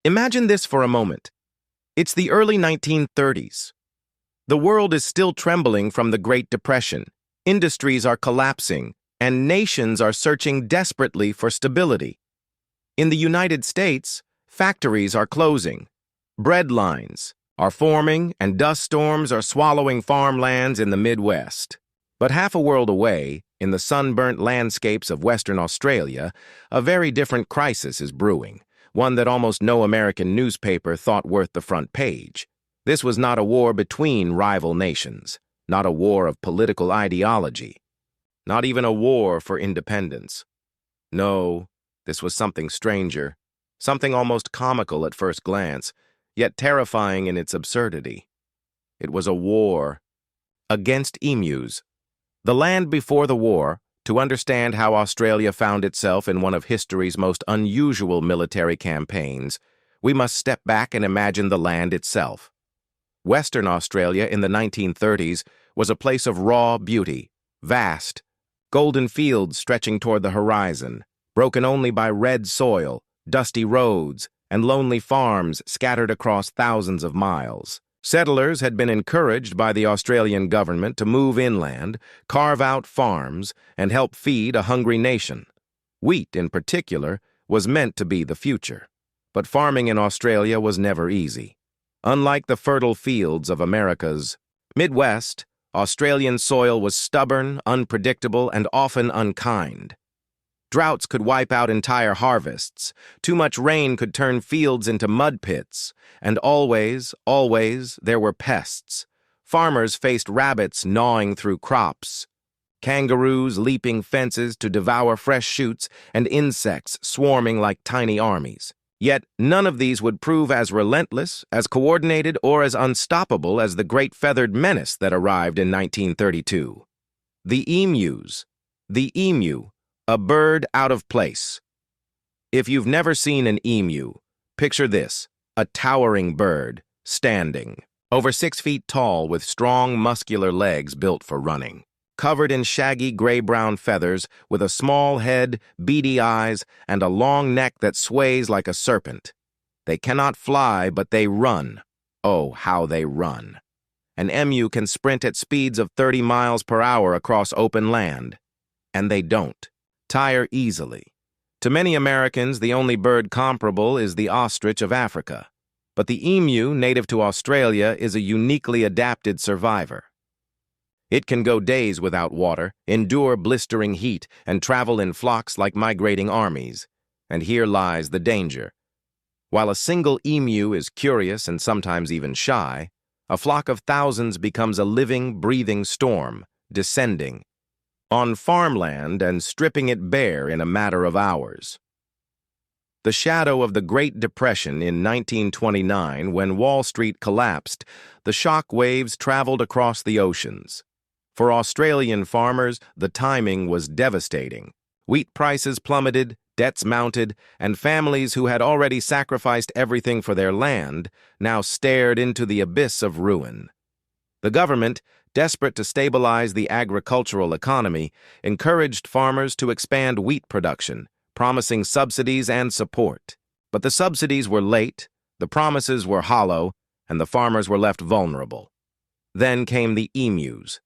Imagine this for a moment. It's the early 1930s. The world is still trembling from the Great Depression. Industries are collapsing, and nations are searching desperately for stability. In the United States, factories are closing. Bread lines are forming, and dust storms are swallowing farmlands in the Midwest. But half a world away, in the sunburnt landscapes of Western Australia, a very different crisis is brewing, one that almost no American newspaper thought worth the front page. This was not a war between rival nations, not a war of political ideology, not even a war for independence. No, this was something stranger, something almost comical at first glance, yet terrifying in its absurdity. It was a war against emus. The land before the war, to understand how Australia found itself in one of history's most unusual military campaigns, we must step back and imagine the land itself. Western Australia in the 1930s was a place of raw beauty, vast, golden fields stretching toward the horizon, broken only by red soil, dusty roads, and lonely farms scattered across thousands of miles. Settlers had been encouraged by the Australian government to move inland, carve out farms, and help feed a hungry nation. Wheat, in particular, was meant to be the future. But farming in Australia was never easy. Unlike the fertile fields of America's Midwest, Australian soil was stubborn, unpredictable, and often unkind. Droughts could wipe out entire harvests, too much rain could turn fields into mud pits, and always, there were pests. Farmers faced rabbits gnawing through crops, kangaroos leaping fences to devour fresh shoots, and insects swarming like tiny armies. Yet none of these would prove as relentless, as coordinated, or as unstoppable as the great feathered menace that arrived in 1932. The emus. The emu. A bird out of place. If you've never seen an emu, picture this, a towering bird, standing, over 6 feet tall with strong, muscular legs built for running, covered in shaggy gray-brown feathers, with a small head, beady eyes, and a long neck that sways like a serpent. They cannot fly, but they run. Oh, how they run. An emu can sprint at speeds of 30 miles per hour across open land. And they don't. Tire easily. To many Americans, the only bird comparable is the ostrich of Africa. But the emu, native to Australia, is a uniquely adapted survivor. It can go days without water, endure blistering heat, and travel in flocks like migrating armies. And here lies the danger. While a single emu is curious and sometimes even shy, a flock of thousands becomes a living, breathing storm, descending on farmland and stripping it bare in a matter of hours. The shadow of the Great Depression in 1929, when Wall Street collapsed, the shock waves traveled across the oceans. For Australian farmers, the timing was devastating. Wheat prices plummeted, debts mounted, and families who had already sacrificed everything for their land now stared into the abyss of ruin. The government, desperate to stabilize the agricultural economy, encouraged farmers to expand wheat production, promising subsidies and support. But the subsidies were late, the promises were hollow, and the farmers were left vulnerable. Then came the emus.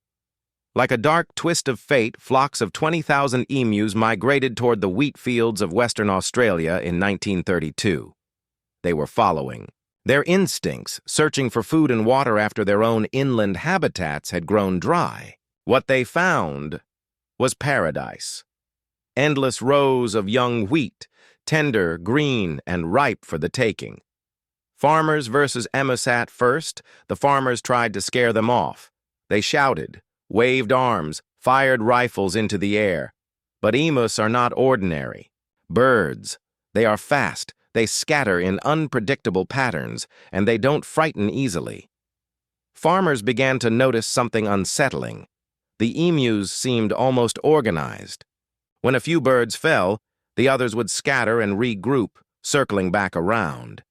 Like a dark twist of fate, flocks of 20,000 emus migrated toward the wheat fields of Western Australia in 1932. They were following. Their instincts, searching for food and water after their own inland habitats had grown dry. What they found was paradise. Endless rows of young wheat, tender, green, and ripe for the taking. Farmers versus emus at first, the farmers tried to scare them off. They shouted, waved arms, fired rifles into the air. But emus are not ordinary birds. They are fast. They scatter in unpredictable patterns, and they don't frighten easily. Farmers began to notice something unsettling. The emus seemed almost organized. When a few birds fell, the others would scatter and regroup, circling back around.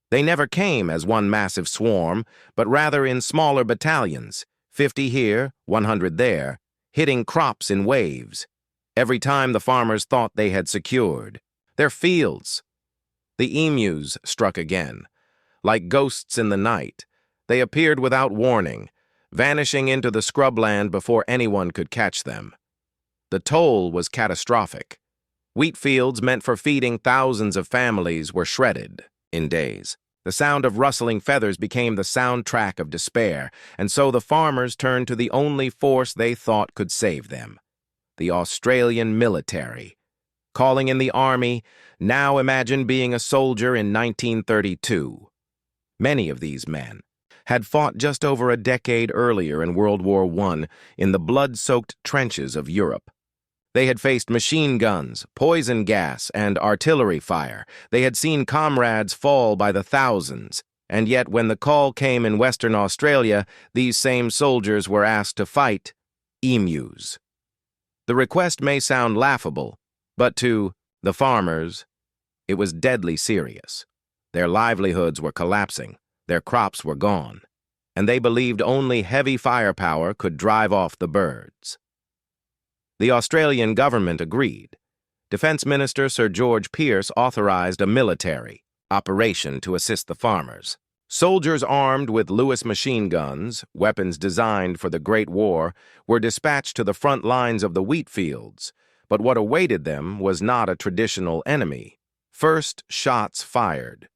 They never came as one massive swarm, but rather in smaller battalions, 50 here, 100 there, hitting crops in waves. Every time the farmers thought they had secured their fields, The emus struck again. Like ghosts in the night, they appeared without warning, vanishing into the scrubland before anyone could catch them. The toll was catastrophic. Wheat fields meant for feeding thousands of families were shredded in days. The sound of rustling feathers became the soundtrack of despair, and so the farmers turned to the only force they thought could save them: the Australian military. Calling in the army, now imagine being a soldier in 1932. Many of these men had fought just over a decade earlier in World War I in the blood-soaked trenches of Europe. They had faced machine guns, poison gas, and artillery fire. They had seen comrades fall by the thousands, and yet when the call came in Western Australia, these same soldiers were asked to fight emus. The request may sound laughable, but to the farmers, it was deadly serious. Their livelihoods were collapsing, their crops were gone, and they believed only heavy firepower could drive off the birds. The Australian government agreed. Defense Minister Sir George Pearce authorized a military operation to assist the farmers. Soldiers armed with Lewis machine guns, weapons designed for the Great War, were dispatched to the front lines of the wheat fields, but what awaited them was not a traditional enemy. First shots fired.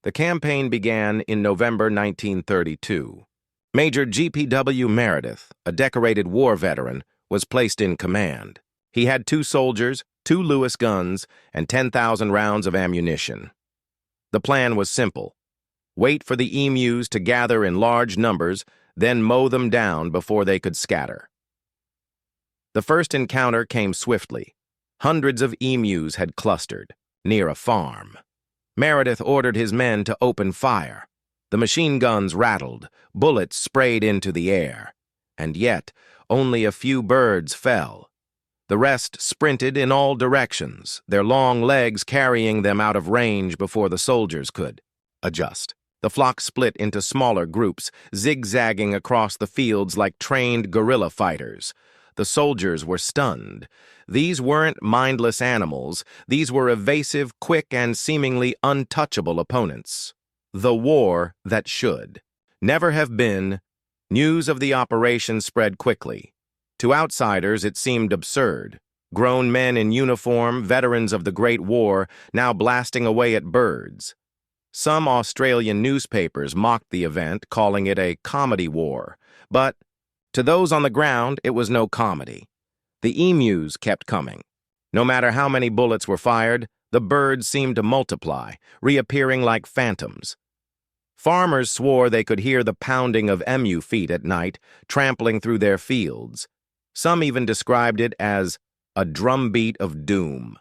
The campaign began in November 1932. Major G.P.W. Meredith, a decorated war veteran, was placed in command. He had 2 soldiers, 2 Lewis guns, and 10,000 rounds of ammunition. The plan was simple: wait for the emus to gather in large numbers, then mow them down before they could scatter. The first encounter came swiftly. Hundreds of emus had clustered near a farm. Meredith ordered his men to open fire. The machine guns rattled, bullets sprayed into the air, and yet only a few birds fell. The rest sprinted in all directions, their long legs carrying them out of range before the soldiers could adjust. The flock split into smaller groups, zigzagging across the fields like trained guerrilla fighters. The soldiers were stunned. These weren't mindless animals. These were evasive, quick, and seemingly untouchable opponents. The war that should never have been. News of the operation spread quickly. To outsiders, it seemed absurd. Grown men in uniform, veterans of the Great War, now blasting away at birds. Some Australian newspapers mocked the event, calling it a comedy war. But to those on the ground, it was no comedy. The emus kept coming. No matter how many bullets were fired, the birds seemed to multiply, reappearing like phantoms. Farmers swore they could hear the pounding of emu feet at night, trampling through their fields. Some even described it as a drumbeat of doom.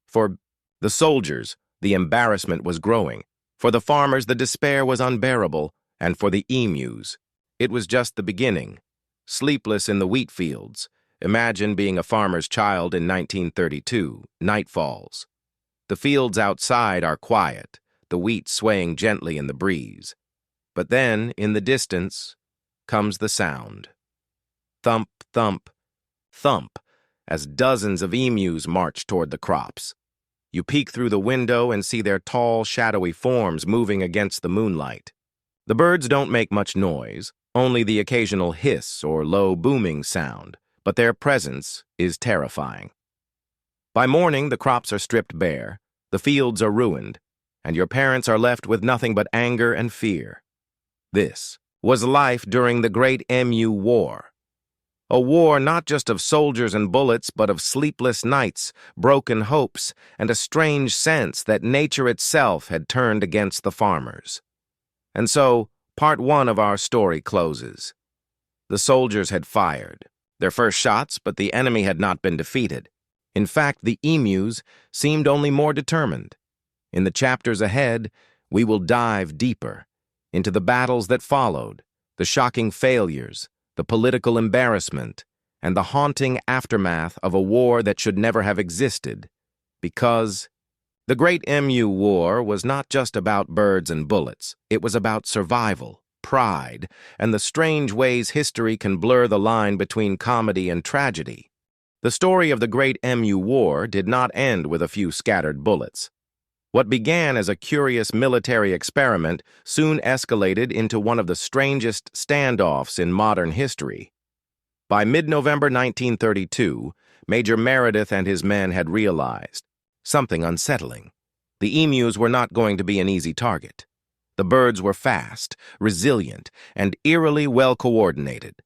For the soldiers, the embarrassment was growing. For the farmers, the despair was unbearable. And for the emus, it was just the beginning. Sleepless in the wheat fields. Imagine being a farmer's child in 1932. Night falls. The fields outside are quiet, the wheat swaying gently in the breeze. But then, in the distance, comes the sound. Thump, thump, thump, as dozens of emus march toward the crops. You peek through the window and see their tall, shadowy forms moving against the moonlight. The birds don't make much noise, only the occasional hiss or low booming sound, but their presence is terrifying. By morning, the crops are stripped bare, the fields are ruined, and your parents are left with nothing but anger and fear. This was life during the Great Emu War. A war not just of soldiers and bullets, but of sleepless nights, broken hopes, and a strange sense that nature itself had turned against the farmers. And so, part 1 of our story closes. The soldiers had fired their first shots, but the enemy had not been defeated. In fact, the emus seemed only more determined. In the chapters ahead, we will dive deeper into the battles that followed, the shocking failures, the political embarrassment, and the haunting aftermath of a war that should never have existed, because the Great Emu War was not just about birds and bullets. It was about survival, pride, and the strange ways history can blur the line between comedy and tragedy. The story of the Great Emu War did not end with a few scattered bullets. What began as a curious military experiment soon escalated into one of the strangest standoffs in modern history. By mid-November 1932, Major Meredith and his men had realized something unsettling. The emus were not going to be an easy target. The birds were fast, resilient, and eerily well-coordinated.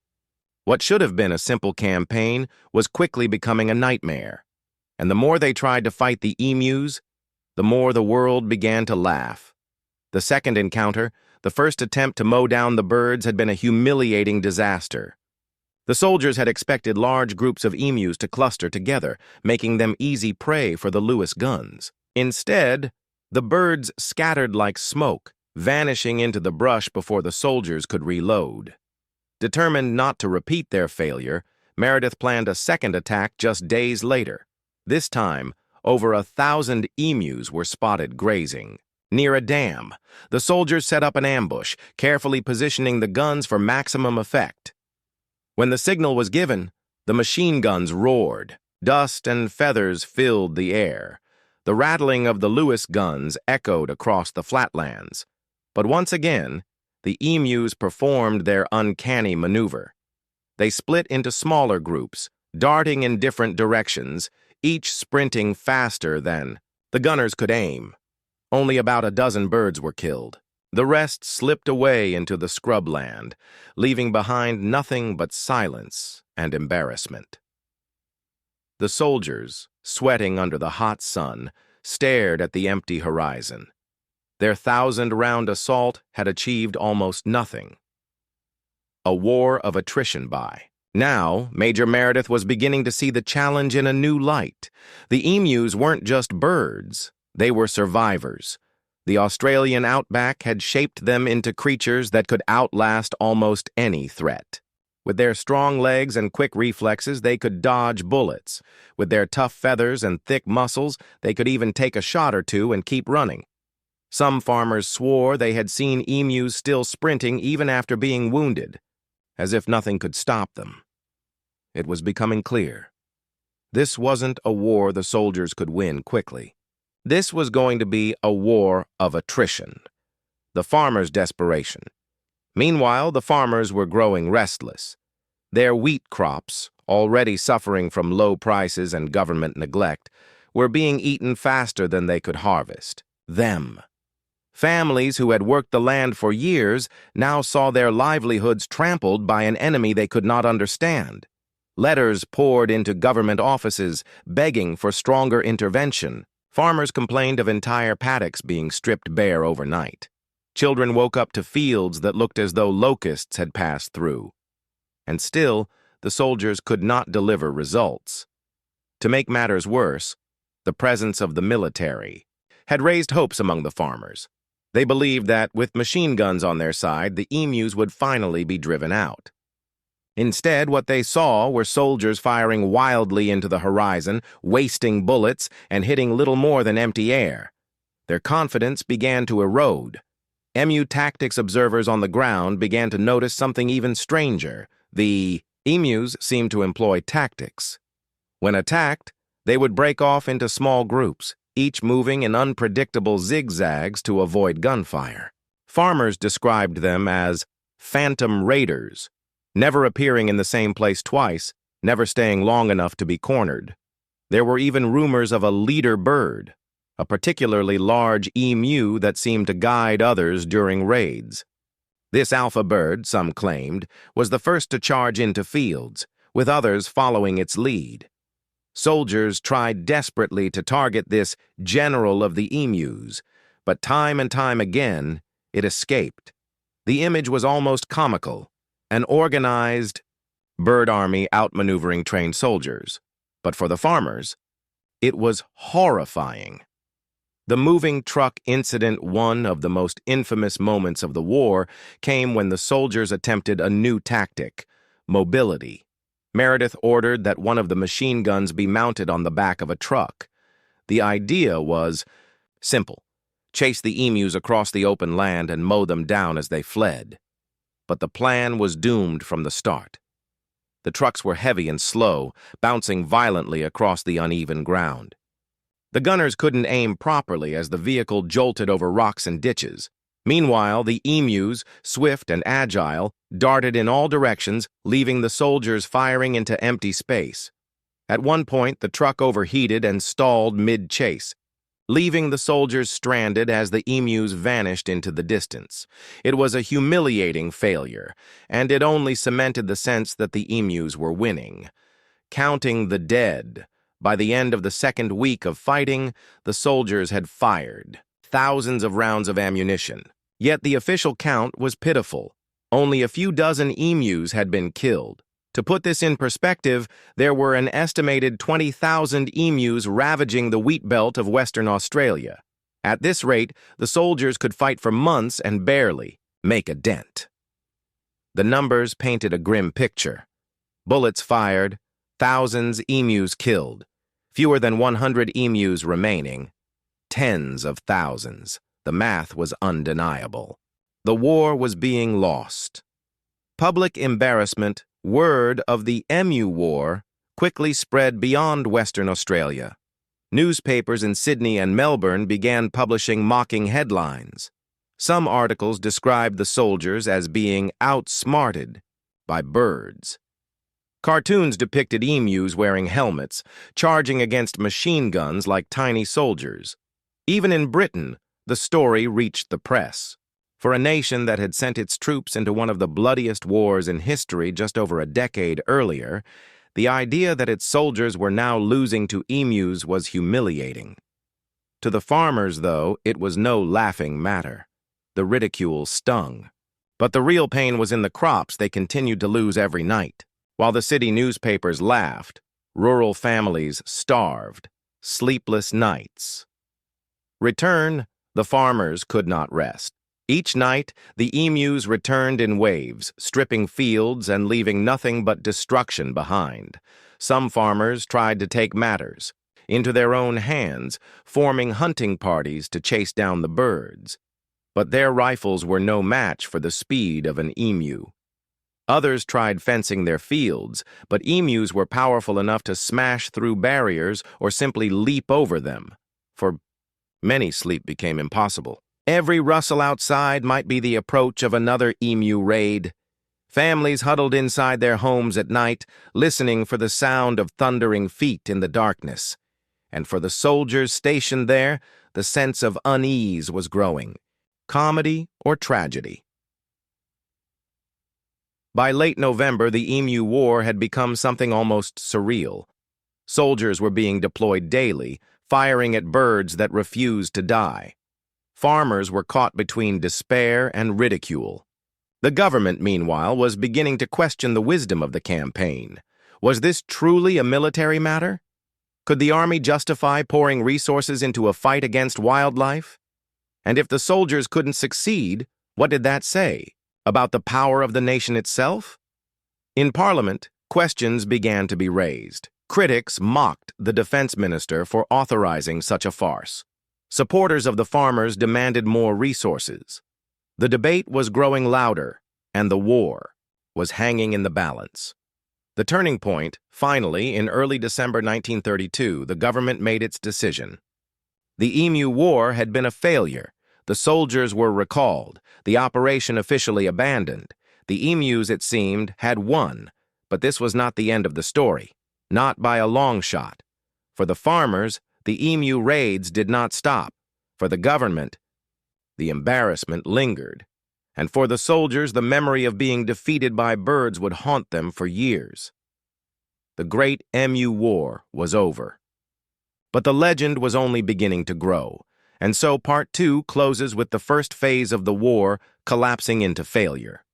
What should have been a simple campaign was quickly becoming a nightmare. And the more they tried to fight the emus, the more the world began to laugh. The second encounter, the first attempt to mow down the birds, had been a humiliating disaster. The soldiers had expected large groups of emus to cluster together, making them easy prey for the Lewis guns. Instead, the birds scattered like smoke, vanishing into the brush before the soldiers could reload. Determined not to repeat their failure, Meredith planned a second attack just days later. This time, over 1,000 emus were spotted grazing. Near a dam, the soldiers set up an ambush, carefully positioning the guns for maximum effect. When the signal was given, the machine guns roared. Dust and feathers filled the air. The rattling of the Lewis guns echoed across the flatlands. But once again, the emus performed their uncanny maneuver. They split into smaller groups, darting in different directions, each sprinting faster than the gunners could aim. Only about a dozen birds were killed. The rest slipped away into the scrubland, leaving behind nothing but silence and embarrassment. The soldiers, sweating under the hot sun, stared at the empty horizon. Their 1,000-round assault had achieved almost nothing. A war of attrition by. Now, Major Meredith was beginning to see the challenge in a new light. The emus weren't just birds, they were survivors. The Australian outback had shaped them into creatures that could outlast almost any threat. With their strong legs and quick reflexes, they could dodge bullets. With their tough feathers and thick muscles, they could even take a shot or two and keep running. Some farmers swore they had seen emus still sprinting even after being wounded, as if nothing could stop them. It was becoming clear. This wasn't a war the soldiers could win quickly. This was going to be a war of attrition. The farmers' desperation. Meanwhile, the farmers were growing restless. Their wheat crops, already suffering from low prices and government neglect, were being eaten faster than they could harvest. Them. Families who had worked the land for years now saw their livelihoods trampled by an enemy they could not understand. Letters poured into government offices, begging for stronger intervention. Farmers complained of entire paddocks being stripped bare overnight. Children woke up to fields that looked as though locusts had passed through. And still, the soldiers could not deliver results. To make matters worse, the presence of the military had raised hopes among the farmers. They believed that, with machine guns on their side, the emus would finally be driven out. Instead, what they saw were soldiers firing wildly into the horizon, wasting bullets, and hitting little more than empty air. Their confidence began to erode. Emu tactics observers on the ground began to notice something even stranger. The emus seemed to employ tactics. When attacked, they would break off into small groups, each moving in unpredictable zigzags to avoid gunfire. Farmers described them as phantom raiders, never appearing in the same place twice, never staying long enough to be cornered. There were even rumors of a leader bird, a particularly large emu that seemed to guide others during raids. This alpha bird, some claimed, was the first to charge into fields, with others following its lead. Soldiers tried desperately to target this general of the emus, but time and time again, it escaped. The image was almost comical, an organized bird army outmaneuvering trained soldiers. But for the farmers, it was horrifying. The moving truck incident, one of the most infamous moments of the war, came when the soldiers attempted a new tactic: mobility. Meredith ordered that one of the machine guns be mounted on the back of a truck. The idea was simple: chase the emus across the open land and mow them down as they fled. But the plan was doomed from the start. The trucks were heavy and slow, bouncing violently across the uneven ground. The gunners couldn't aim properly as the vehicle jolted over rocks and ditches. Meanwhile, the emus, swift and agile, darted in all directions, leaving the soldiers firing into empty space. At one point, the truck overheated and stalled mid-chase, leaving the soldiers stranded as the emus vanished into the distance. It was a humiliating failure, and it only cemented the sense that the emus were winning. Counting the dead, by the end of the second week of fighting, the soldiers had fired thousands of rounds of ammunition. Yet the official count was pitiful. Only a few dozen emus had been killed. To put this in perspective, there were an estimated 20,000 emus ravaging the wheat belt of Western Australia. At this rate, the soldiers could fight for months and barely make a dent. The numbers painted a grim picture. Bullets fired, thousands emus killed, fewer than 100 emus remaining, tens of thousands. The math was undeniable. The war was being lost. Public embarrassment, word of the Emu War, quickly spread beyond Western Australia. Newspapers in Sydney and Melbourne began publishing mocking headlines. Some articles described the soldiers as being outsmarted by birds. Cartoons depicted emus wearing helmets, charging against machine guns like tiny soldiers. Even in Britain, the story reached the press. For a nation that had sent its troops into one of the bloodiest wars in history just over a decade earlier, the idea that its soldiers were now losing to emus was humiliating. To the farmers, though, it was no laughing matter. The ridicule stung. But the real pain was in the crops they continued to lose every night. While the city newspapers laughed, rural families starved, sleepless nights. Return, the farmers could not rest. Each night, the emus returned in waves, stripping fields and leaving nothing but destruction behind. Some farmers tried to take matters into their own hands, forming hunting parties to chase down the birds. But their rifles were no match for the speed of an emu. Others tried fencing their fields, but emus were powerful enough to smash through barriers or simply leap over them. For many, sleep became impossible. Every rustle outside might be the approach of another emu raid. Families huddled inside their homes at night, listening for the sound of thundering feet in the darkness. And for the soldiers stationed there, the sense of unease was growing. Comedy or tragedy? By late November, the Emu War had become something almost surreal. Soldiers were being deployed daily, firing at birds that refused to die. Farmers were caught between despair and ridicule. The government, meanwhile, was beginning to question the wisdom of the campaign. Was this truly a military matter? Could the army justify pouring resources into a fight against wildlife? And if the soldiers couldn't succeed, what did that say? About the power of the nation itself? In Parliament, questions began to be raised. Critics mocked the defense minister for authorizing such a farce. Supporters of the farmers demanded more resources. The debate was growing louder, and the war was hanging in the balance. The turning point, finally, in early December 1932, the government made its decision. The Emu War had been a failure. The soldiers were recalled, the operation officially abandoned. The emus, it seemed, had won, but this was not the end of the story, not by a long shot. For the farmers, the emu raids did not stop. For the government, the embarrassment lingered. And for the soldiers, the memory of being defeated by birds would haunt them for years. The Great Emu War was over. But the legend was only beginning to grow. And so Part 2 closes with the first phase of the war collapsing into failure.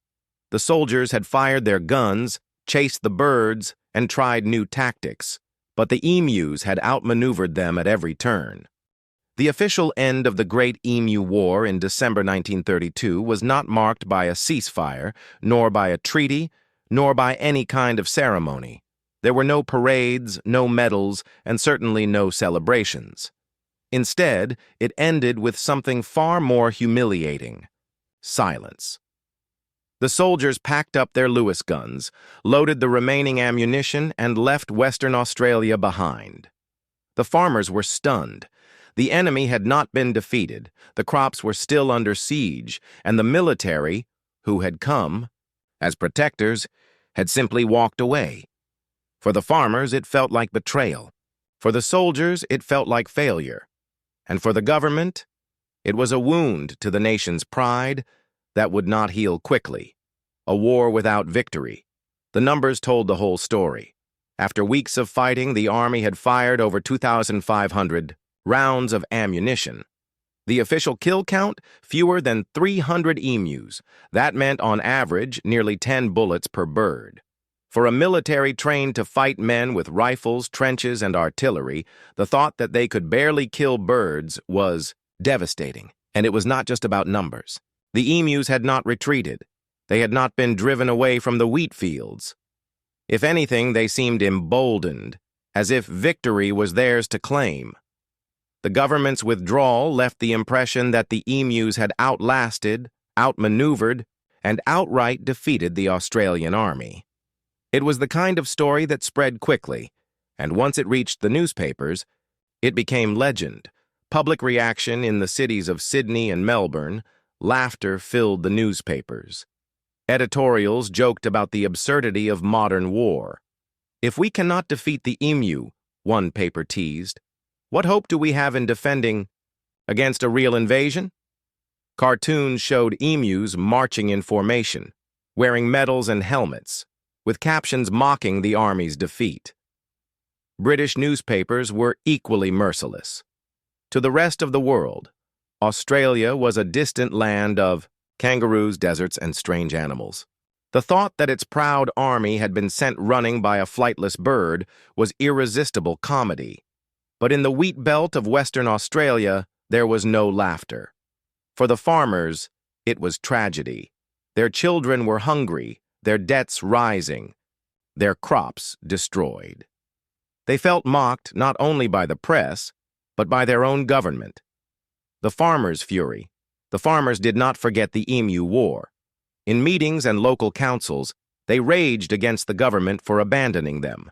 The soldiers had fired their guns, chased the birds, and tried new tactics, but the emus had outmaneuvered them at every turn. The official end of the Great Emu War in December 1932 was not marked by a ceasefire, nor by a treaty, nor by any kind of ceremony. There were no parades, no medals, and certainly no celebrations. Instead, it ended with something far more humiliating: silence. The soldiers packed up their Lewis guns, loaded the remaining ammunition, and left Western Australia behind. The farmers were stunned. The enemy had not been defeated, the crops were still under siege, and the military, who had come as protectors, had simply walked away. For the farmers, it felt like betrayal. For the soldiers, it felt like failure. And for the government, it was a wound to the nation's pride that would not heal quickly. A war without victory. The numbers told the whole story. After weeks of fighting, the army had fired over 2,500 rounds of ammunition. The official kill count, fewer than 300 emus. That meant, on average, nearly 10 bullets per bird. For a military trained to fight men with rifles, trenches, and artillery, the thought that they could barely kill birds was devastating. And it was not just about numbers. The emus had not retreated. They had not been driven away from the wheat fields. If anything, they seemed emboldened, as if victory was theirs to claim. The government's withdrawal left the impression that the emus had outlasted, outmaneuvered, and outright defeated the Australian army. It was the kind of story that spread quickly, and once it reached the newspapers, it became legend. Public reaction in the cities of Sydney and Melbourne, laughter filled the newspapers. Editorials joked about the absurdity of modern war. If we cannot defeat the emu, one paper teased, what hope do we have in defending against a real invasion? Cartoons showed emus marching in formation, wearing medals and helmets, with captions mocking the army's defeat. British newspapers were equally merciless. To the rest of the world, Australia was a distant land of kangaroos, deserts, and strange animals. The thought that its proud army had been sent running by a flightless bird was irresistible comedy. But in the wheat belt of Western Australia, there was no laughter. For the farmers, it was tragedy. Their children were hungry, their debts rising, their crops destroyed. They felt mocked not only by the press, but by their own government. The farmers' fury. The farmers did not forget the Emu War. In meetings and local councils, they raged against the government for abandoning them.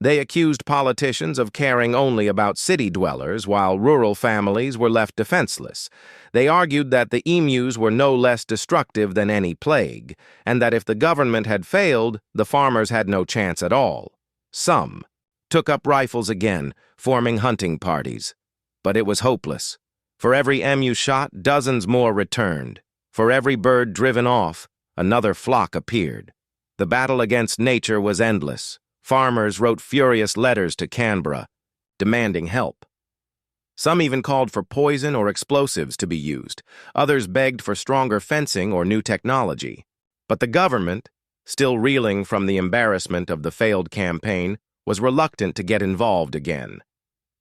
They accused politicians of caring only about city dwellers while rural families were left defenseless. They argued that the emus were no less destructive than any plague, and that if the government had failed, the farmers had no chance at all. Some took up rifles again, forming hunting parties. But it was hopeless. For every emu shot, dozens more returned. For every bird driven off, another flock appeared. The battle against nature was endless. Farmers wrote furious letters to Canberra, demanding help. Some even called for poison or explosives to be used. Others begged for stronger fencing or new technology. But the government, still reeling from the embarrassment of the failed campaign, was reluctant to get involved again.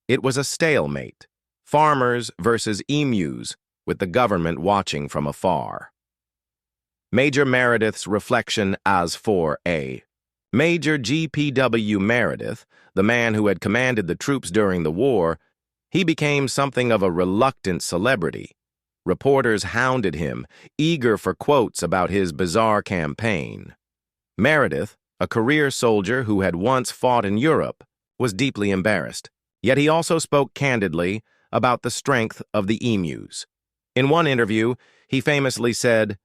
It was a stalemate. Farmers versus emus, with the government watching from afar. Major Meredith's reflection as for A. Major G.P.W. Meredith, the man who had commanded the troops during the war, he became something of a reluctant celebrity. Reporters hounded him, eager for quotes about his bizarre campaign. Meredith, a career soldier who had once fought in Europe, was deeply embarrassed. Yet he also spoke candidly about the strength of the emus. In one interview, he famously said,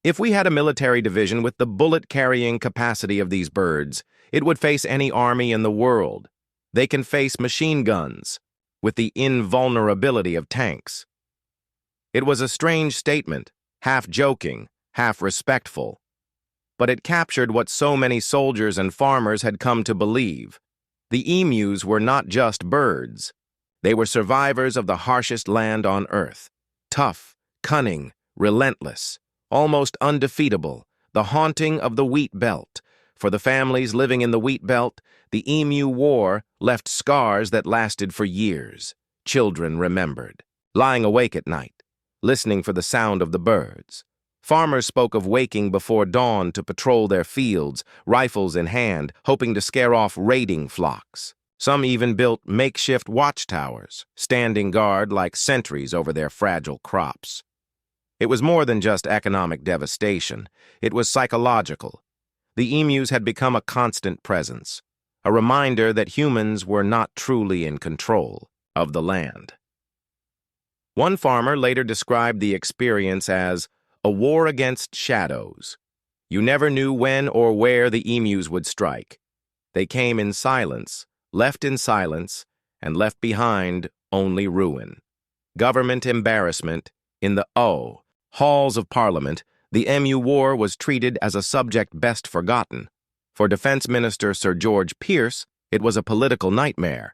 "If we had a military division with the bullet-carrying capacity of these birds, it would face any army in the world. They can face machine guns with the invulnerability of tanks." It was a strange statement, half joking, half respectful. But it captured what so many soldiers and farmers had come to believe. The emus were not just birds. They were survivors of the harshest land on earth. Tough, cunning, relentless, almost undefeatable, the haunting of the wheat belt. For the families living in the wheat belt, the Emu War left scars that lasted for years. Children remembered, lying awake at night, listening for the sound of the birds. Farmers spoke of waking before dawn to patrol their fields, rifles in hand, hoping to scare off raiding flocks. Some even built makeshift watchtowers, standing guard like sentries over their fragile crops. It was more than just economic devastation. It was psychological. The emus had become a constant presence, a reminder that humans were not truly in control of the land. One farmer later described the experience as a war against shadows. You never knew when or where the emus would strike. They came in silence, and left behind only ruin. Government embarrassment. In the halls of Parliament, the Emu War was treated as a subject best forgotten. For Defense Minister Sir George Pierce, it was a political nightmare.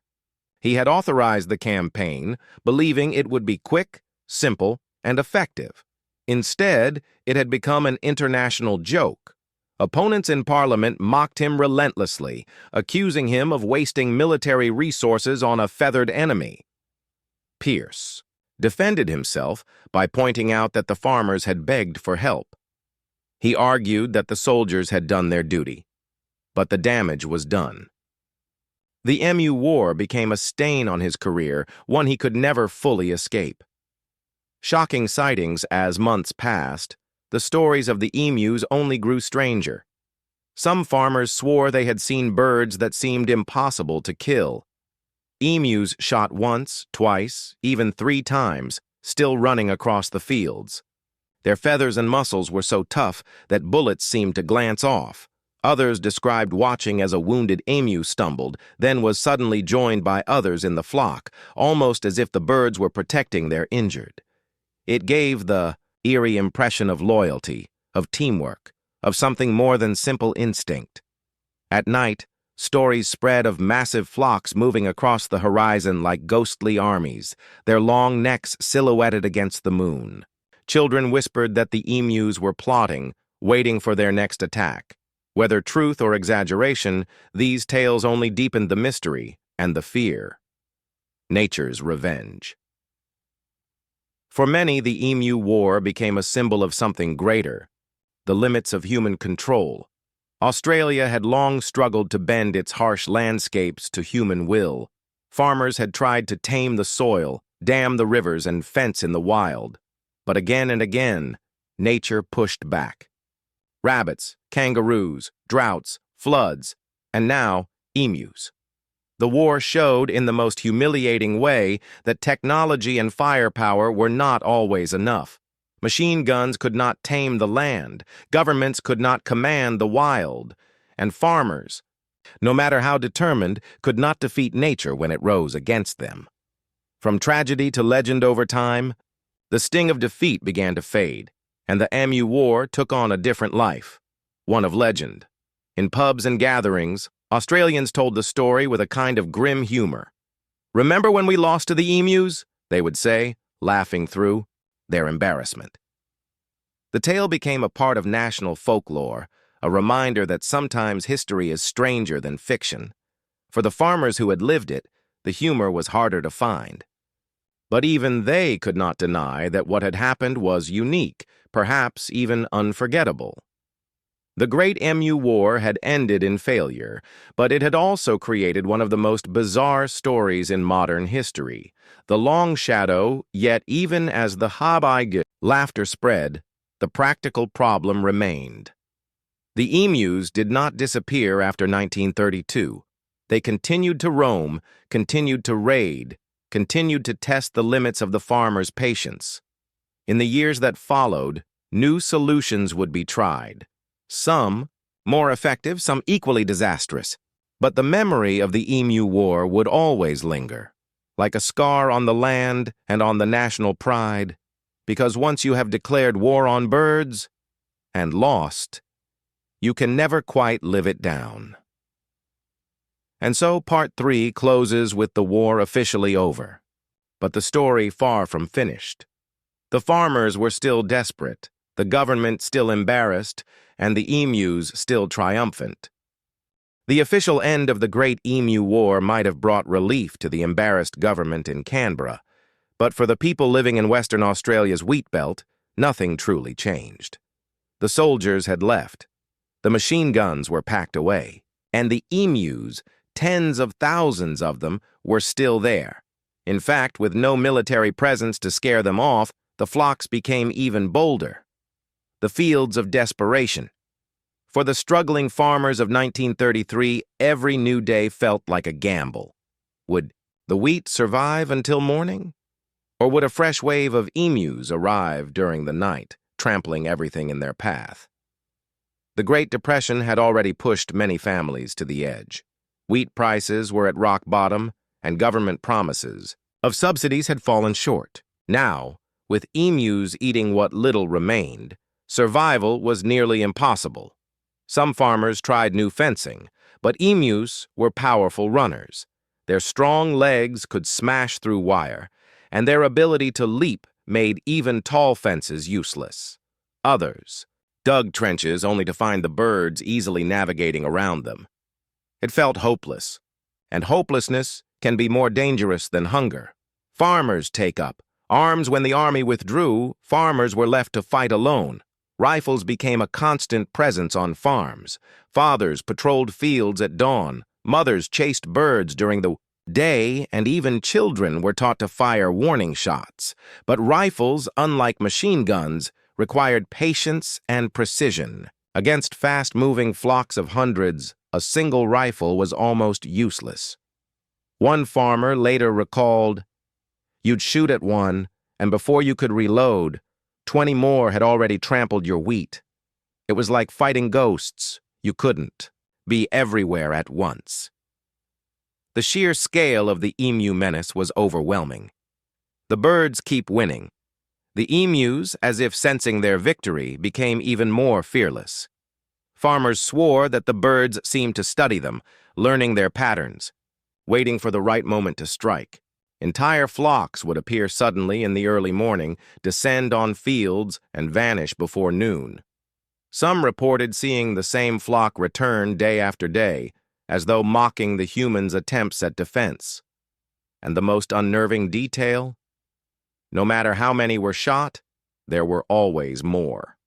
He had authorized the campaign, believing it would be quick, simple, and effective. Instead, it had become an international joke. Opponents in Parliament mocked him relentlessly, accusing him of wasting military resources on a feathered enemy. Pierce defended himself by pointing out that the farmers had begged for help. He argued that the soldiers had done their duty, but the damage was done. The Emu War became a stain on his career, one he could never fully escape. Shocking sightings as months passed, the stories of the emus only grew stranger. Some farmers swore they had seen birds that seemed impossible to kill. Emus shot once, twice, even 3 times, still running across the fields. Their feathers and muscles were so tough that bullets seemed to glance off. Others described watching as a wounded emu stumbled, then was suddenly joined by others in the flock, almost as if the birds were protecting their injured. It gave the eerie impression of loyalty, of teamwork, of something more than simple instinct. At night, stories spread of massive flocks moving across the horizon like ghostly armies, their long necks silhouetted against the moon. Children whispered that the emus were plotting, waiting for their next attack. Whether truth or exaggeration, these tales only deepened the mystery and the fear. Nature's revenge. For many, the Emu War became a symbol of something greater, the limits of human control. Australia had long struggled to bend its harsh landscapes to human will. Farmers had tried to tame the soil, dam the rivers, and fence in the wild. But again and again, nature pushed back. Rabbits, kangaroos, droughts, floods, and now emus. The war showed in the most humiliating way that technology and firepower were not always enough. Machine guns could not tame the land, governments could not command the wild, and farmers, no matter how determined, could not defeat nature when it rose against them. From tragedy to legend over time, the sting of defeat began to fade, and the Emu War took on a different life, one of legend. In pubs and gatherings, Australians told the story with a kind of grim humor. "Remember when we lost to the emus?" they would say, laughing through their embarrassment. The tale became a part of national folklore, a reminder that sometimes history is stranger than fiction. For the farmers who had lived it, the humor was harder to find. But even they could not deny that what had happened was unique, perhaps even unforgettable. The Great Emu War had ended in failure, but it had also created one of the most bizarre stories in modern history. The long shadow, yet even as the laughter spread, the practical problem remained. The emus did not disappear after 1932. They continued to roam, continued to raid, continued to test the limits of the farmers' patience. In the years that followed, new solutions would be tried. Some more effective, some equally disastrous. But the memory of the Emu War would always linger, like a scar on the land and on the national pride, because once you have declared war on birds and lost, you can never quite live it down. And so Part 3 closes with the war officially over, but the story far from finished. The farmers were still desperate, the government still embarrassed, and the emus still triumphant. The official end of the Great Emu War might have brought relief to the embarrassed government in Canberra, but for the people living in Western Australia's wheat belt, nothing truly changed. The soldiers had left, the machine guns were packed away, and the emus, tens of thousands of them, were still there. In fact, with no military presence to scare them off, the flocks became even bolder. The fields of desperation. For the struggling farmers of 1933, every new day felt like a gamble. Would the wheat survive until morning? Or would a fresh wave of emus arrive during the night, trampling everything in their path? The Great Depression had already pushed many families to the edge. Wheat prices were at rock bottom, and government promises of subsidies had fallen short. Now, with emus eating what little remained, survival was nearly impossible. Some farmers tried new fencing, but emus were powerful runners. Their strong legs could smash through wire, and their ability to leap made even tall fences useless. Others dug trenches only to find the birds easily navigating around them. It felt hopeless, and hopelessness can be more dangerous than hunger. Farmers take up arms. When the army withdrew, farmers were left to fight alone. Rifles became a constant presence on farms. Fathers patrolled fields at dawn. Mothers chased birds during the day, and even children were taught to fire warning shots. But rifles, unlike machine guns, required patience and precision. Against fast-moving flocks of hundreds, a single rifle was almost useless. One farmer later recalled, "You'd shoot at one, and before you could reload, 20 more had already trampled your wheat. It was like fighting ghosts. You couldn't be everywhere at once." The sheer scale of the emu menace was overwhelming. The birds keep winning. The emus, as if sensing their victory, became even more fearless. Farmers swore that the birds seemed to study them, learning their patterns, waiting for the right moment to strike. Entire flocks would appear suddenly in the early morning, descend on fields, and vanish before noon. Some reported seeing the same flock return day after day, as though mocking the humans' attempts at defense. And the most unnerving detail? No matter how many were shot, there were always more.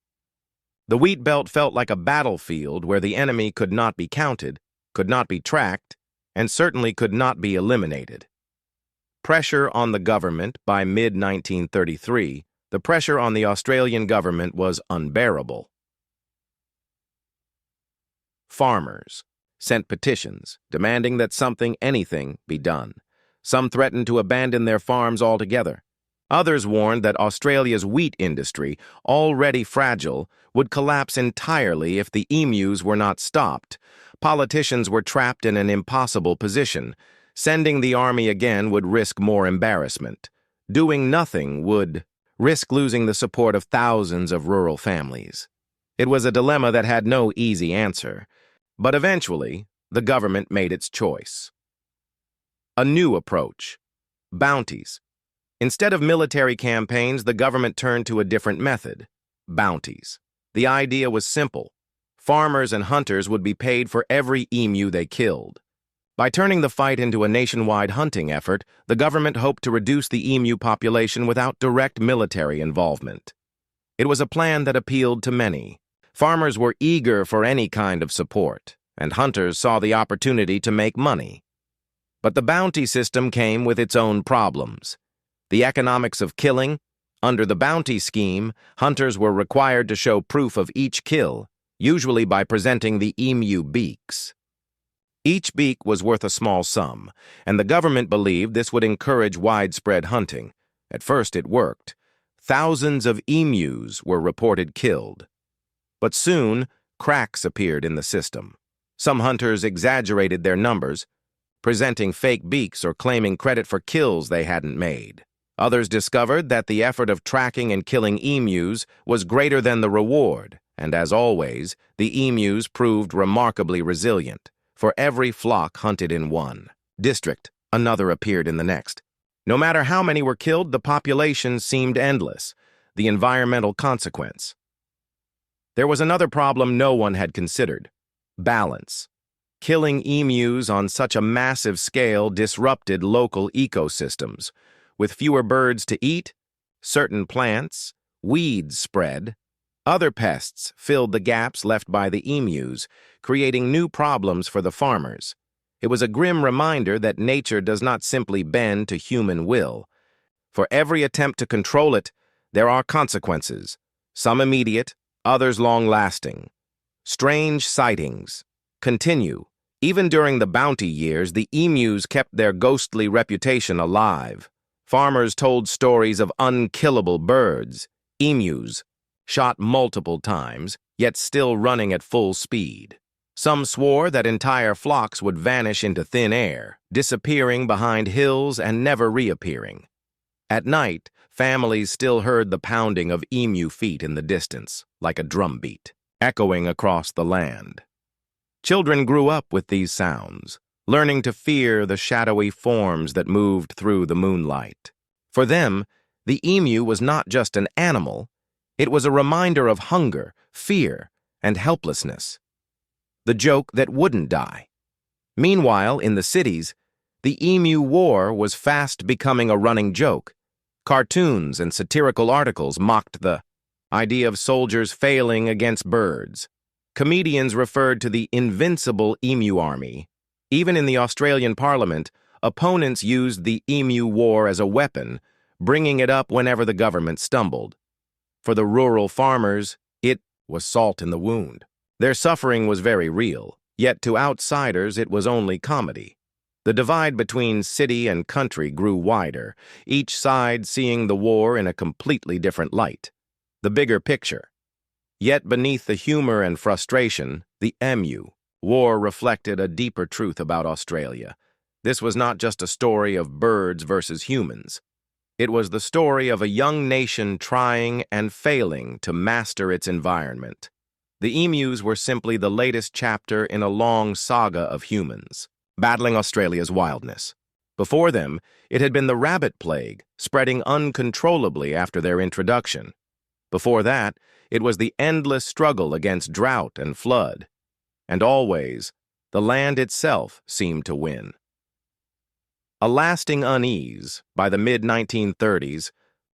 The wheat belt felt like a battlefield where the enemy could not be counted, could not be tracked, and certainly could not be eliminated. Pressure on the government. By mid-1933, the pressure on the Australian government was unbearable. Farmers sent petitions demanding that anything be done. Some threatened to abandon their farms altogether. Others warned that Australia's wheat industry, already fragile, would collapse entirely if the emus were not stopped. Politicians were trapped in an impossible position. Sending the army again would risk more embarrassment. Doing nothing would risk losing the support of thousands of rural families. It was a dilemma that had no easy answer. But eventually, the government made its choice. A new approach. Bounties. Instead of military campaigns, the government turned to a different method. Bounties. The idea was simple. Farmers and hunters would be paid for every emu they killed. By turning the fight into a nationwide hunting effort, the government hoped to reduce the emu population without direct military involvement. It was a plan that appealed to many. Farmers were eager for any kind of support, and hunters saw the opportunity to make money. But the bounty system came with its own problems. The economics of killing. Under the bounty scheme, hunters were required to show proof of each kill, usually by presenting the emu beaks. Each beak was worth a small sum, and the government believed this would encourage widespread hunting. At first it worked. Thousands of emus were reported killed. But soon, cracks appeared in the system. Some hunters exaggerated their numbers, presenting fake beaks or claiming credit for kills they hadn't made. Others discovered that the effort of tracking and killing emus was greater than the reward, and as always, the emus proved remarkably resilient. For every flock hunted in one district, another appeared in the next. No matter how many were killed, the population seemed endless. The environmental consequence. There was another problem no one had considered: balance. Killing emus on such a massive scale disrupted local ecosystems. With fewer birds to eat, certain plants, weeds spread. Other pests filled the gaps left by the emus, creating new problems for the farmers. It was a grim reminder that nature does not simply bend to human will. For every attempt to control it, there are consequences, some immediate, others long-lasting. Strange sightings continue. Even during the bounty years, the emus kept their ghostly reputation alive. Farmers told stories of unkillable birds, emus, shot multiple times, yet still running at full speed. Some swore that entire flocks would vanish into thin air, disappearing behind hills and never reappearing. At night, families still heard the pounding of emu feet in the distance, like a drumbeat, echoing across the land. Children grew up with these sounds, learning to fear the shadowy forms that moved through the moonlight. For them, the emu was not just an animal, it was a reminder of hunger, fear, and helplessness. The joke that wouldn't die. Meanwhile, in the cities, the Emu War was fast becoming a running joke. Cartoons and satirical articles mocked the idea of soldiers failing against birds. Comedians referred to the invincible emu army. Even in the Australian Parliament, opponents used the Emu War as a weapon, bringing it up whenever the government stumbled. For the rural farmers, it was salt in the wound. Their suffering was very real, yet to outsiders it was only comedy. The divide between city and country grew wider, each side seeing the war in a completely different light. The bigger picture. Yet beneath the humor and frustration, the Emu War reflected a deeper truth about Australia. This was not just a story of birds versus humans. It was the story of a young nation trying and failing to master its environment. The emus were simply the latest chapter in a long saga of humans, battling Australia's wildness. Before them, it had been the rabbit plague, spreading uncontrollably after their introduction. Before that, it was the endless struggle against drought and flood. And always, the land itself seemed to win. A lasting unease, by the mid-1930s,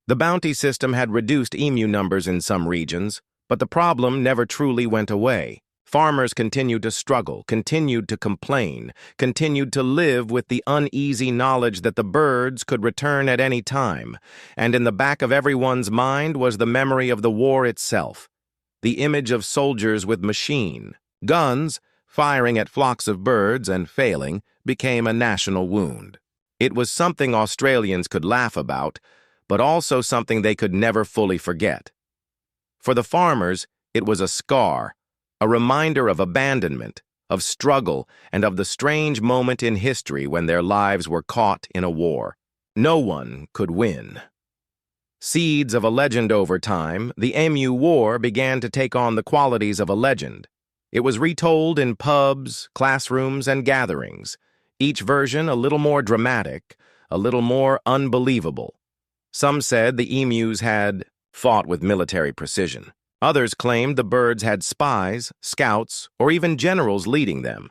the bounty system had reduced emu numbers in some regions, but the problem never truly went away. Farmers continued to struggle, continued to complain, continued to live with the uneasy knowledge that the birds could return at any time, and in the back of everyone's mind was the memory of the war itself, the image of soldiers with machine guns firing at flocks of birds and failing became a national wound. It was something Australians could laugh about, but also something they could never fully forget. For the farmers, it was a scar, a reminder of abandonment, of struggle, and of the strange moment in history when their lives were caught in a war. No one could win. Seeds of a legend over time, the Emu War began to take on the qualities of a legend. It was retold in pubs, classrooms, and gatherings, each version a little more dramatic, a little more unbelievable. Some said the emus had fought with military precision. Others claimed the birds had spies, scouts, or even generals leading them.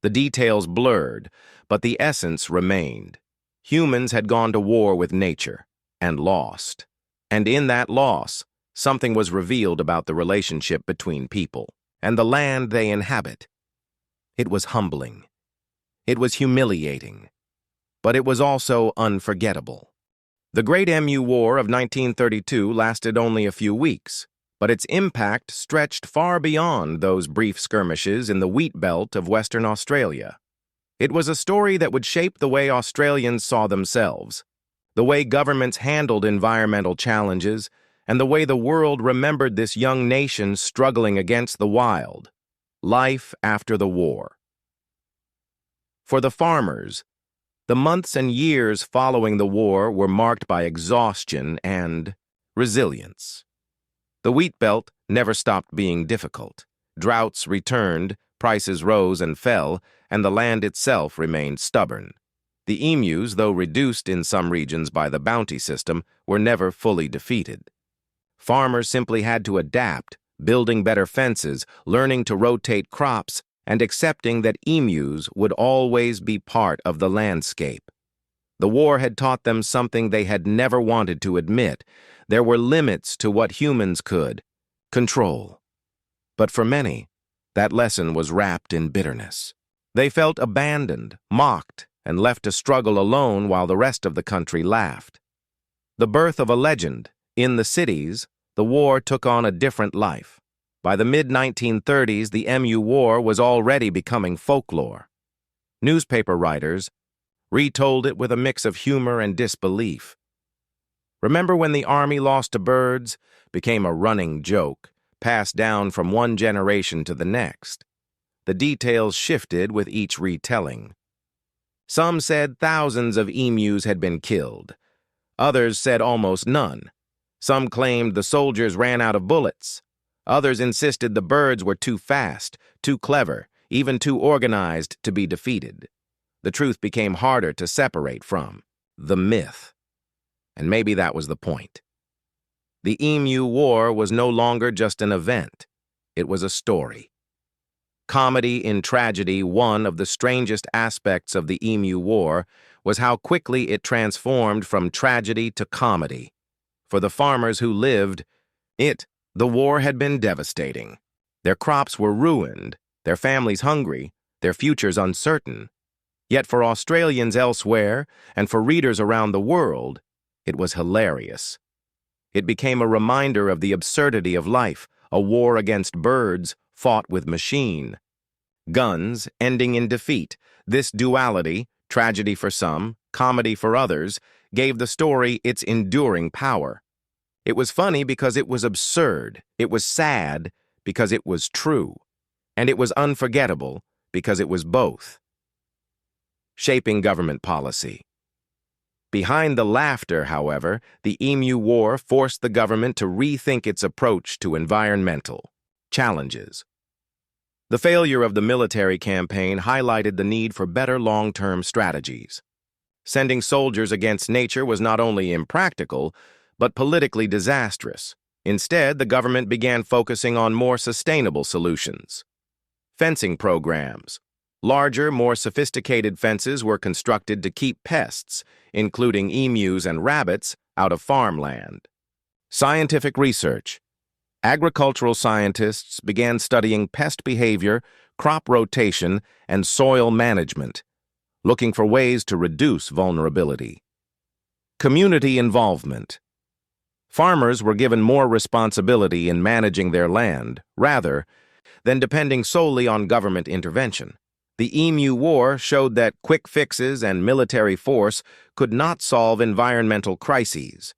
The details blurred, but the essence remained. Humans had gone to war with nature and lost. And in that loss, something was revealed about the relationship between people and the land they inhabit. It was humbling. It was humiliating. But it was also unforgettable. The Great Emu War of 1932 lasted only a few weeks, but its impact stretched far beyond those brief skirmishes in the wheat belt of Western Australia. It was a story that would shape the way Australians saw themselves, the way governments handled environmental challenges, and the way the world remembered this young nation struggling against the wild. Life after the war. For the farmers, the months and years following the war were marked by exhaustion and resilience. The wheat belt never stopped being difficult. Droughts returned, prices rose and fell, and the land itself remained stubborn. The emus, though reduced in some regions by the bounty system, were never fully defeated. Farmers simply had to adapt, building better fences, learning to rotate crops, and accepting that emus would always be part of the landscape. The war had taught them something they had never wanted to admit. There were limits to what humans could control. But for many, that lesson was wrapped in bitterness. They felt abandoned, mocked, and left to struggle alone while the rest of the country laughed. The birth of a legend. In the cities, the war took on a different life. By the mid-1930s, the Emu War was already becoming folklore. Newspaper writers retold it with a mix of humor and disbelief. Remember when the army lost to birds became a running joke, passed down from one generation to the next. The details shifted with each retelling. Some said thousands of emus had been killed. Others said almost none. Some claimed the soldiers ran out of bullets. Others insisted the birds were too fast, too clever, even too organized to be defeated. The truth became harder to separate from the myth. And maybe that was the point. The Emu War was no longer just an event. It was a story. Comedy in tragedy, one of the strangest aspects of the Emu War was how quickly it transformed from tragedy to comedy. For the farmers who lived it, the war had been devastating. Their crops were ruined, their families hungry, their futures uncertain. Yet for Australians elsewhere, and for readers around the world, it was hilarious. It became a reminder of the absurdity of life, a war against birds fought with machine. Guns ending in defeat. This duality, tragedy for some, comedy for others, gave the story its enduring power. It was funny because it was absurd. It was sad because it was true. And it was unforgettable because it was both. Shaping government policy. Behind the laughter, however, the Emu War forced the government to rethink its approach to environmental challenges. The failure of the military campaign highlighted the need for better long-term strategies. Sending soldiers against nature was not only impractical, but politically disastrous. Instead, the government began focusing on more sustainable solutions. Fencing programs. Larger, more sophisticated fences were constructed to keep pests, including emus and rabbits, out of farmland. Scientific research. Agricultural scientists began studying pest behavior, crop rotation, and soil management, looking for ways to reduce vulnerability. Community involvement. Farmers were given more responsibility in managing their land, rather than depending solely on government intervention. The Emu War showed that quick fixes and military force could not solve environmental crises.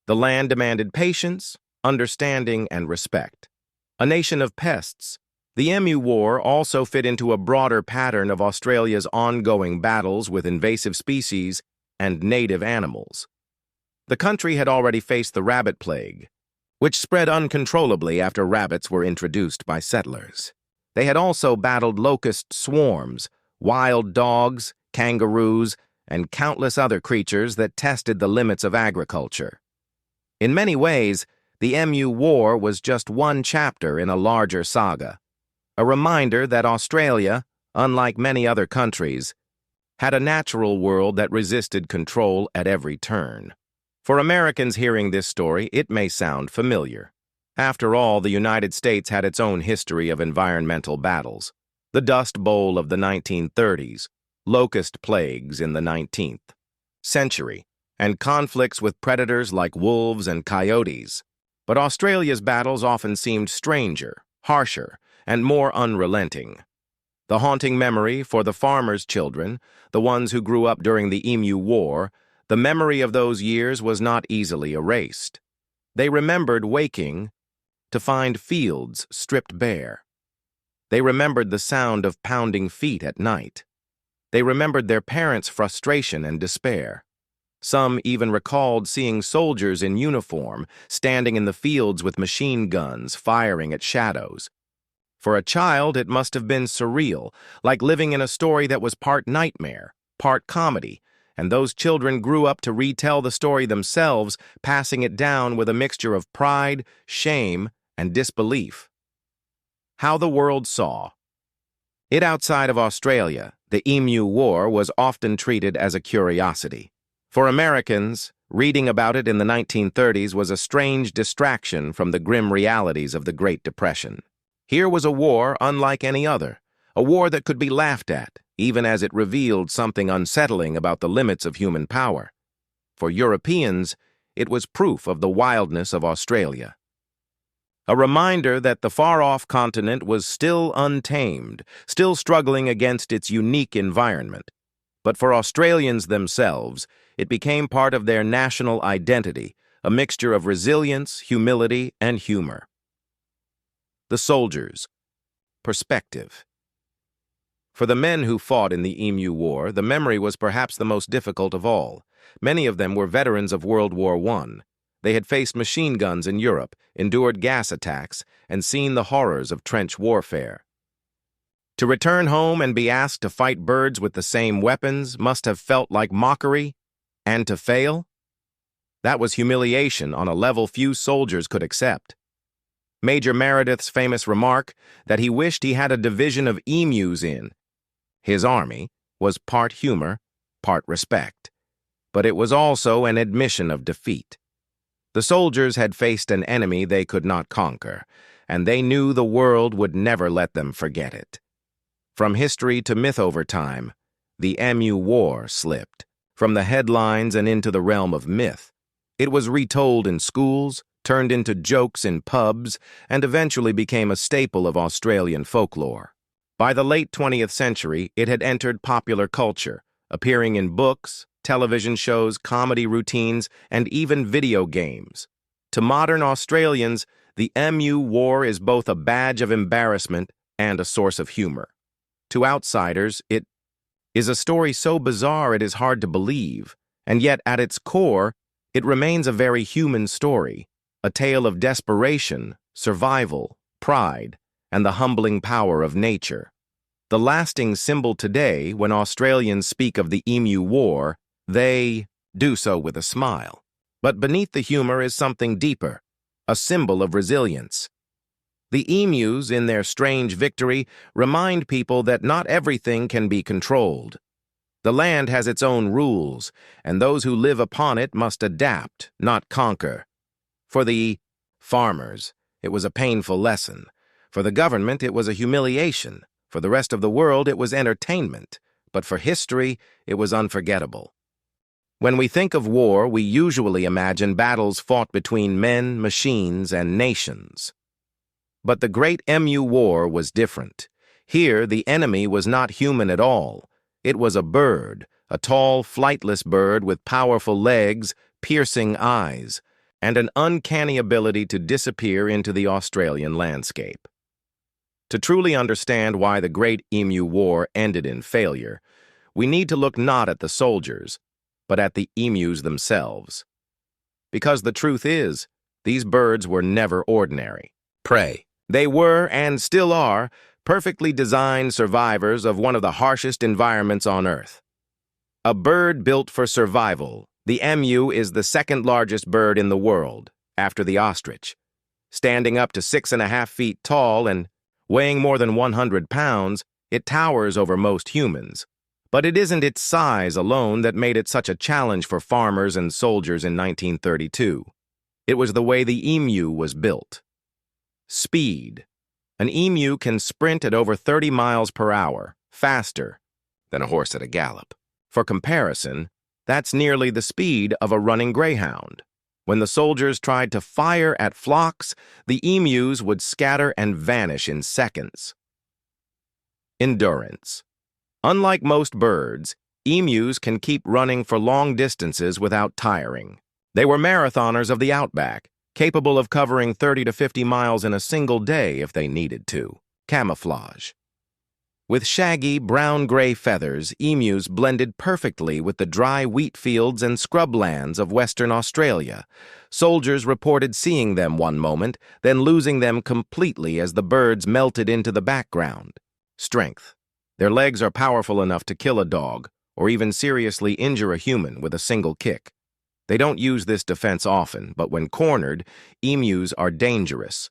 The land demanded patience, understanding, and respect. A nation of pests, the Emu War also fit into a broader pattern of Australia's ongoing battles with invasive species and native animals. The country had already faced the rabbit plague, which spread uncontrollably after rabbits were introduced by settlers. They had also battled locust swarms, wild dogs, kangaroos, and countless other creatures that tested the limits of agriculture. In many ways, the Emu War was just one chapter in a larger saga, a reminder that Australia, unlike many other countries, had a natural world that resisted control at every turn. For Americans hearing this story, it may sound familiar. After all, the United States had its own history of environmental battles. The Dust Bowl of the 1930s, locust plagues in the 19th century, and conflicts with predators like wolves and coyotes. But Australia's battles often seemed stranger, harsher, and more unrelenting. The haunting memory for the farmers' children, the ones who grew up during the Emu War, the memory of those years was not easily erased. They remembered waking to find fields stripped bare. They remembered the sound of pounding feet at night. They remembered their parents' frustration and despair. Some even recalled seeing soldiers in uniform standing in the fields with machine guns firing at shadows. For a child, it must have been surreal, like living in a story that was part nightmare, part comedy, and those children grew up to retell the story themselves, passing it down with a mixture of pride, shame, and disbelief. How the world saw it. Outside of Australia, the Emu War was often treated as a curiosity. For Americans, reading about it in the 1930s was a strange distraction from the grim realities of the Great Depression. Here was a war unlike any other, a war that could be laughed at, even as it revealed something unsettling about the limits of human power. For Europeans, it was proof of the wildness of Australia. A reminder that the far-off continent was still untamed, still struggling against its unique environment. But for Australians themselves, it became part of their national identity, a mixture of resilience, humility, and humor. The soldiers. Perspective. For the men who fought in the Emu War, the memory was perhaps the most difficult of all. Many of them were veterans of World War I. They had faced machine guns in Europe, endured gas attacks, and seen the horrors of trench warfare. To return home and be asked to fight birds with the same weapons must have felt like mockery, and to fail? That was humiliation on a level few soldiers could accept. Major Meredith's famous remark that he wished he had a division of emus in his army was part humor, part respect. But it was also an admission of defeat. The soldiers had faced an enemy they could not conquer, and they knew the world would never let them forget it. From history to myth over time, the Emu War slipped from the headlines and into the realm of myth. It was retold in schools, turned into jokes in pubs, and eventually became a staple of Australian folklore. By the late 20th century, it had entered popular culture, appearing in books, television shows, comedy routines, and even video games. To modern Australians, the Emu War is both a badge of embarrassment and a source of humor. To outsiders, it is a story so bizarre it is hard to believe, and yet at its core, it remains a very human story, a tale of desperation, survival, pride, and the humbling power of nature. The lasting symbol today, when Australians speak of the Emu War, they do so with a smile. But beneath the humor is something deeper, a symbol of resilience. The emus, in their strange victory, remind people that not everything can be controlled. The land has its own rules, and those who live upon it must adapt, not conquer. For the farmers, it was a painful lesson. For the government, it was a humiliation. For the rest of the world, it was entertainment. But for history, it was unforgettable. When we think of war, we usually imagine battles fought between men, machines, and nations. But the Great Emu War was different. Here, the enemy was not human at all. It was a bird, a tall, flightless bird with powerful legs, piercing eyes, and an uncanny ability to disappear into the Australian landscape. To truly understand why the Great Emu War ended in failure, we need to look not at the soldiers, but at the emus themselves. Because the truth is, these birds were never ordinary prey. They were, and still are, perfectly designed survivors of one of the harshest environments on Earth. A bird built for survival, the emu is the second largest bird in the world, after the ostrich. Standing up to 6.5 feet tall and weighing more than 100 pounds, it towers over most humans. But it isn't its size alone that made it such a challenge for farmers and soldiers in 1932. It was the way the emu was built. Speed. An emu can sprint at over 30 miles per hour, faster than a horse at a gallop. For comparison, that's nearly the speed of a running greyhound. When the soldiers tried to fire at flocks, the emus would scatter and vanish in seconds. Endurance. Unlike most birds, emus can keep running for long distances without tiring. They were marathoners of the outback, capable of covering 30 to 50 miles in a single day if they needed to. Camouflage. With shaggy, brown-gray feathers, emus blended perfectly with the dry wheat fields and scrublands of Western Australia. Soldiers reported seeing them one moment, then losing them completely as the birds melted into the background. Strength. Their legs are powerful enough to kill a dog, or even seriously injure a human with a single kick. They don't use this defense often, but when cornered, emus are dangerous.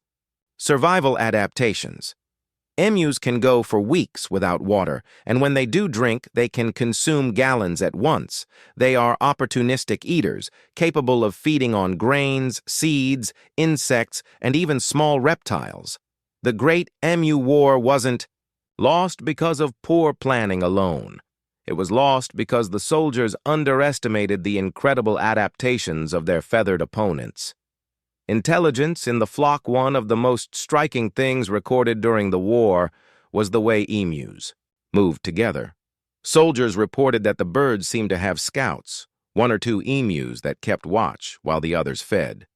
Survival adaptations. Emus can go for weeks without water, and when they do drink, they can consume gallons at once. They are opportunistic eaters, capable of feeding on grains, seeds, insects, and even small reptiles. The Great Emu War wasn't lost because of poor planning alone. It was lost because the soldiers underestimated the incredible adaptations of their feathered opponents. Intelligence in the flock. One of the most striking things recorded during the war was the way emus moved together. Soldiers reported that the birds seemed to have scouts, one or two emus that kept watch while the others fed.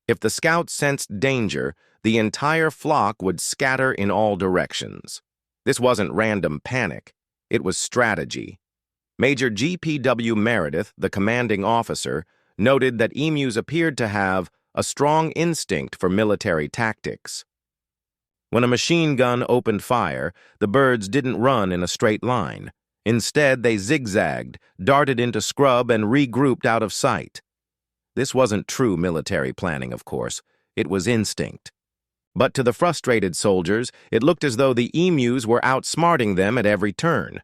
If the scouts sensed danger, the entire flock would scatter in all directions. This wasn't random panic, it was strategy. Major G.P.W. Meredith, the commanding officer, noted that emus appeared to have a strong instinct for military tactics. When a machine gun opened fire, the birds didn't run in a straight line. Instead, they zigzagged, darted into scrub, and regrouped out of sight. This wasn't true military planning, of course. It was instinct. But to the frustrated soldiers, it looked as though the emus were outsmarting them at every turn.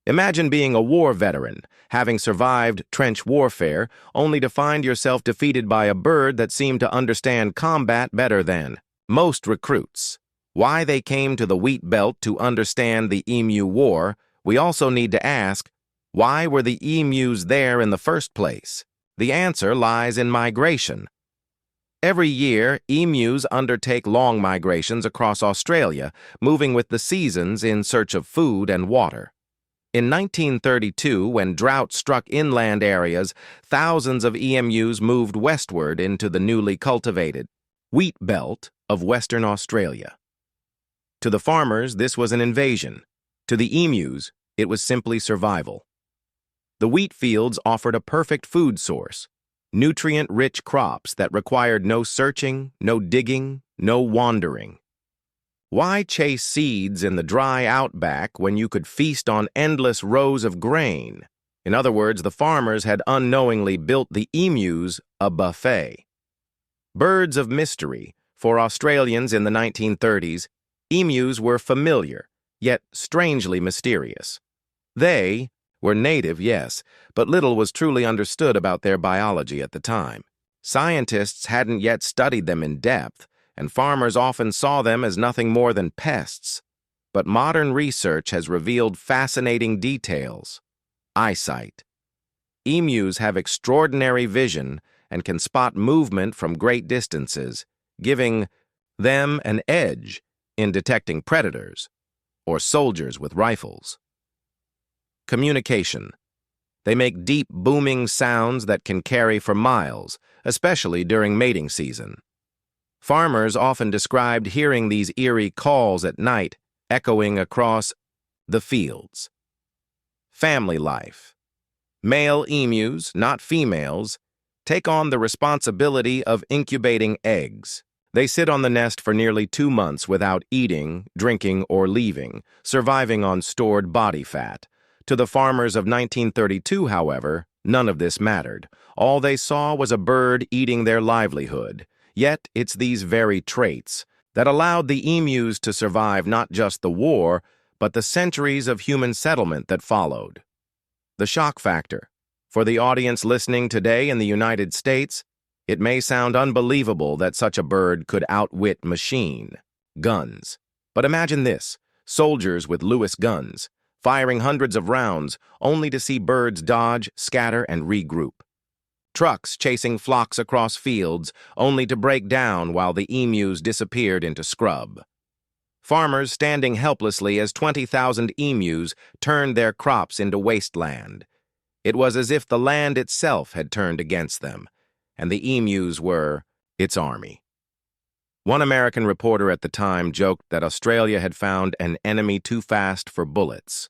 Imagine being a war veteran, having survived trench warfare, only to find yourself defeated by a bird that seemed to understand combat better than most recruits. Why they came to the wheat belt to understand the Emu War, we also need to ask, why were the emus there in the first place? The answer lies in migration. Every year, emus undertake long migrations across Australia, moving with the seasons in search of food and water. In 1932, when drought struck inland areas, thousands of emus moved westward into the newly cultivated wheat belt of Western Australia. To the farmers, this was an invasion. To the emus, it was simply survival. The wheat fields offered a perfect food source, nutrient-rich crops that required no searching, no digging, no wandering. Why chase seeds in the dry outback when you could feast on endless rows of grain? In other words, the farmers had unknowingly built the emus a buffet. Birds of mystery. For Australians in the 1930s, emus were familiar, yet strangely mysterious. They were native, yes, but little was truly understood about their biology at the time. Scientists hadn't yet studied them in depth, and farmers often saw them as nothing more than pests. But modern research has revealed fascinating details. Eyesight. Emus have extraordinary vision and can spot movement from great distances, giving them an edge in detecting predators or soldiers with rifles. Communication. They make deep, booming sounds that can carry for miles, especially during mating season. Farmers often described hearing these eerie calls at night echoing across the fields. Family life. Male emus, not females, take on the responsibility of incubating eggs. They sit on the nest for nearly 2 months without eating, drinking, or leaving, surviving on stored body fat. To the farmers of 1932, however, none of this mattered. All they saw was a bird eating their livelihood. Yet it's these very traits that allowed the emus to survive not just the war, but the centuries of human settlement that followed. The shock factor. For the audience listening today in the United States, it may sound unbelievable that such a bird could outwit machine guns. But imagine this, soldiers with Lewis guns, firing hundreds of rounds only to see birds dodge, scatter, and regroup. Trucks chasing flocks across fields only to break down while the emus disappeared into scrub. Farmers standing helplessly as 20,000 emus turned their crops into wasteland. It was as if the land itself had turned against them, and the emus were its army. One American reporter at the time joked that Australia had found an enemy too fast for bullets.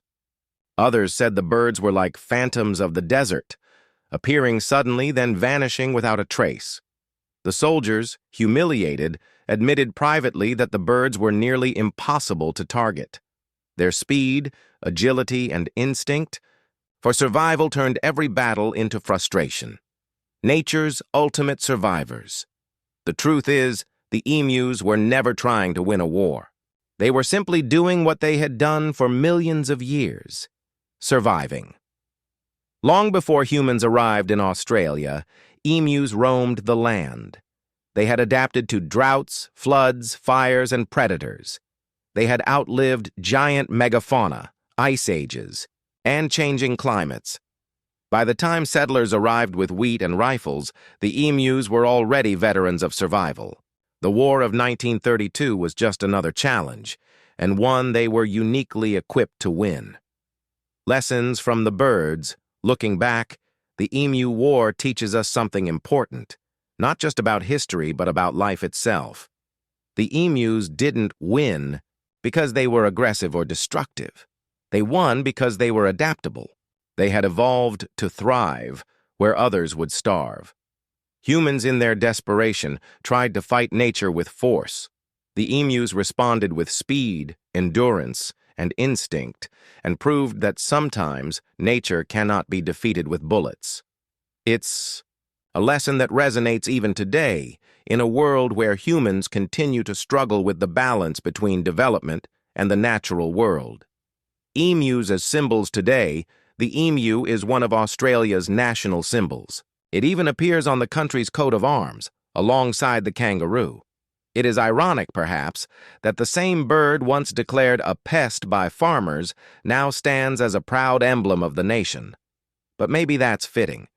Others said the birds were like phantoms of the desert, appearing suddenly, then vanishing without a trace. The soldiers, humiliated, admitted privately that the birds were nearly impossible to target. Their speed, agility, and instinct for survival turned every battle into frustration. Nature's ultimate survivors. The truth is, the emus were never trying to win a war. They were simply doing what they had done for millions of years, surviving. Long before humans arrived in Australia, emus roamed the land. They had adapted to droughts, floods, fires, and predators. They had outlived giant megafauna, ice ages, and changing climates. By the time settlers arrived with wheat and rifles, the emus were already veterans of survival. The War of 1932 was just another challenge, and one they were uniquely equipped to win. Lessons from the birds. Looking back, the Emu War teaches us something important, not just about history, but about life itself. The emus didn't win because they were aggressive or destructive. They won because they were adaptable. They had evolved to thrive where others would starve. Humans, in their desperation, tried to fight nature with force. The emus responded with speed, endurance, and instinct, and proved that sometimes nature cannot be defeated with bullets. It's a lesson that resonates even today, in a world where humans continue to struggle with the balance between development and the natural world. Emus as symbols today, the emu is one of Australia's national symbols. It even appears on the country's coat of arms, alongside the kangaroo. It is ironic, perhaps, that the same bird once declared a pest by farmers now stands as a proud emblem of the nation. But maybe that's fitting.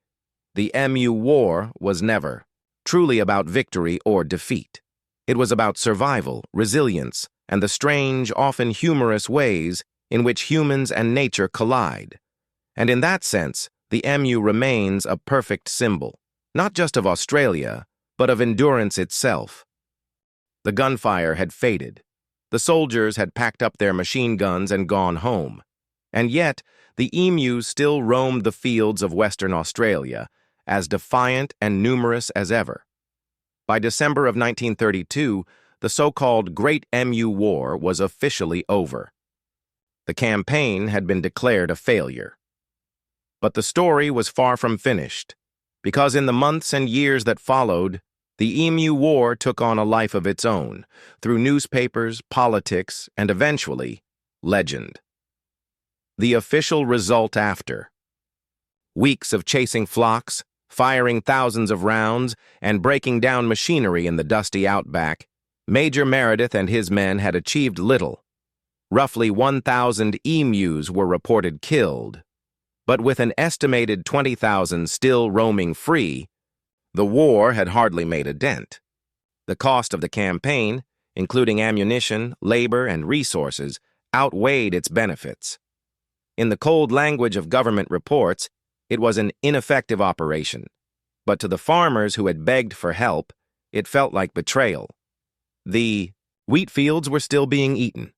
The Emu War was never truly about victory or defeat. It was about survival, resilience, and the strange, often humorous ways in which humans and nature collide. And in that sense, the emu remains a perfect symbol, not just of Australia, but of endurance itself. The gunfire had faded. The soldiers had packed up their machine guns and gone home. And yet, the emus still roamed the fields of Western Australia, as defiant and numerous as ever. By December of 1932, the so-called Great Emu War was officially over. The campaign had been declared a failure. But the story was far from finished, because in the months and years that followed, the Emu War took on a life of its own, through newspapers, politics, and eventually, legend. The official result after. Weeks of chasing flocks, firing thousands of rounds, and breaking down machinery in the dusty outback, Major Meredith and his men had achieved little. Roughly 1,000 emus were reported killed. But with an estimated 20,000 still roaming free, the war had hardly made a dent. The cost of the campaign, including ammunition, labor, and resources, outweighed its benefits. In the cold language of government reports, it was an ineffective operation. But to the farmers who had begged for help, it felt like betrayal. The wheat fields were still being eaten.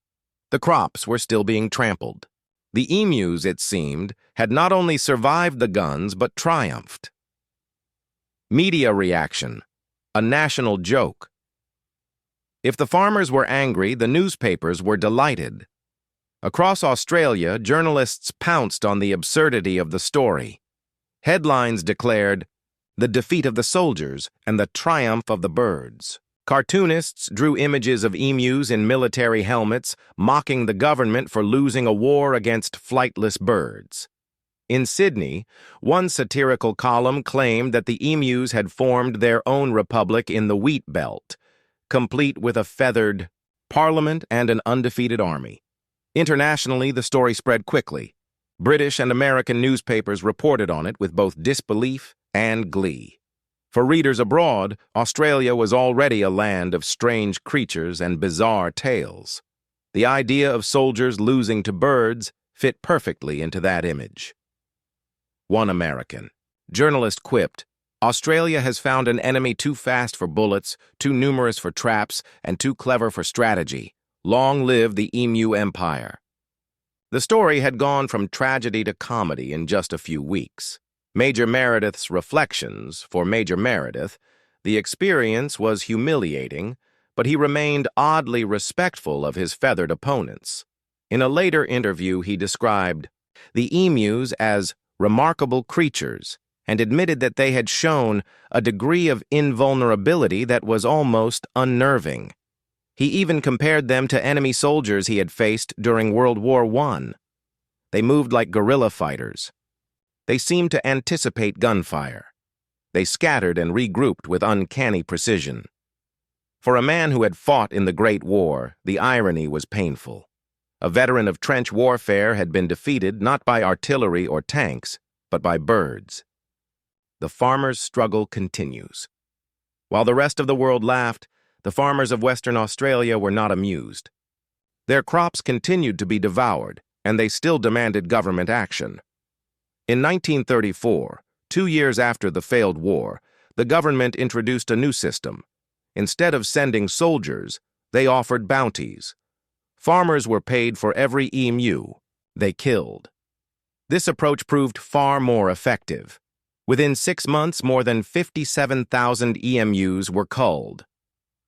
The crops were still being trampled. The emus, it seemed, had not only survived the guns, but triumphed. Media reaction. A national joke. If the farmers were angry, the newspapers were delighted. Across Australia, journalists pounced on the absurdity of the story. Headlines declared, "The defeat of the soldiers and the triumph of the birds." Cartoonists drew images of emus in military helmets, mocking the government for losing a war against flightless birds. In Sydney, one satirical column claimed that the emus had formed their own republic in the wheat belt, complete with a feathered parliament and an undefeated army. Internationally, the story spread quickly. British and American newspapers reported on it with both disbelief and glee. For readers abroad, Australia was already a land of strange creatures and bizarre tales. The idea of soldiers losing to birds fit perfectly into that image. One American journalist quipped, "Australia has found an enemy too fast for bullets, too numerous for traps, and too clever for strategy. Long live the Emu Empire." The story had gone from tragedy to comedy in just a few weeks. Major Meredith's reflections. For Major Meredith, the experience was humiliating, but he remained oddly respectful of his feathered opponents. In a later interview, he described the emus as remarkable creatures and admitted that they had shown a degree of invulnerability that was almost unnerving. He even compared them to enemy soldiers he had faced during World War I. They moved like guerrilla fighters. They seemed to anticipate gunfire. They scattered and regrouped with uncanny precision. For a man who had fought in the Great War, the irony was painful. A veteran of trench warfare had been defeated not by artillery or tanks, but by birds. The farmers' struggle continues. While the rest of the world laughed, the farmers of Western Australia were not amused. Their crops continued to be devoured, and they still demanded government action. In 1934, 2 years after the failed war, the government introduced a new system. Instead of sending soldiers, they offered bounties. Farmers were paid for every emu they killed. This approach proved far more effective. Within 6 months, more than 57,000 emus were culled.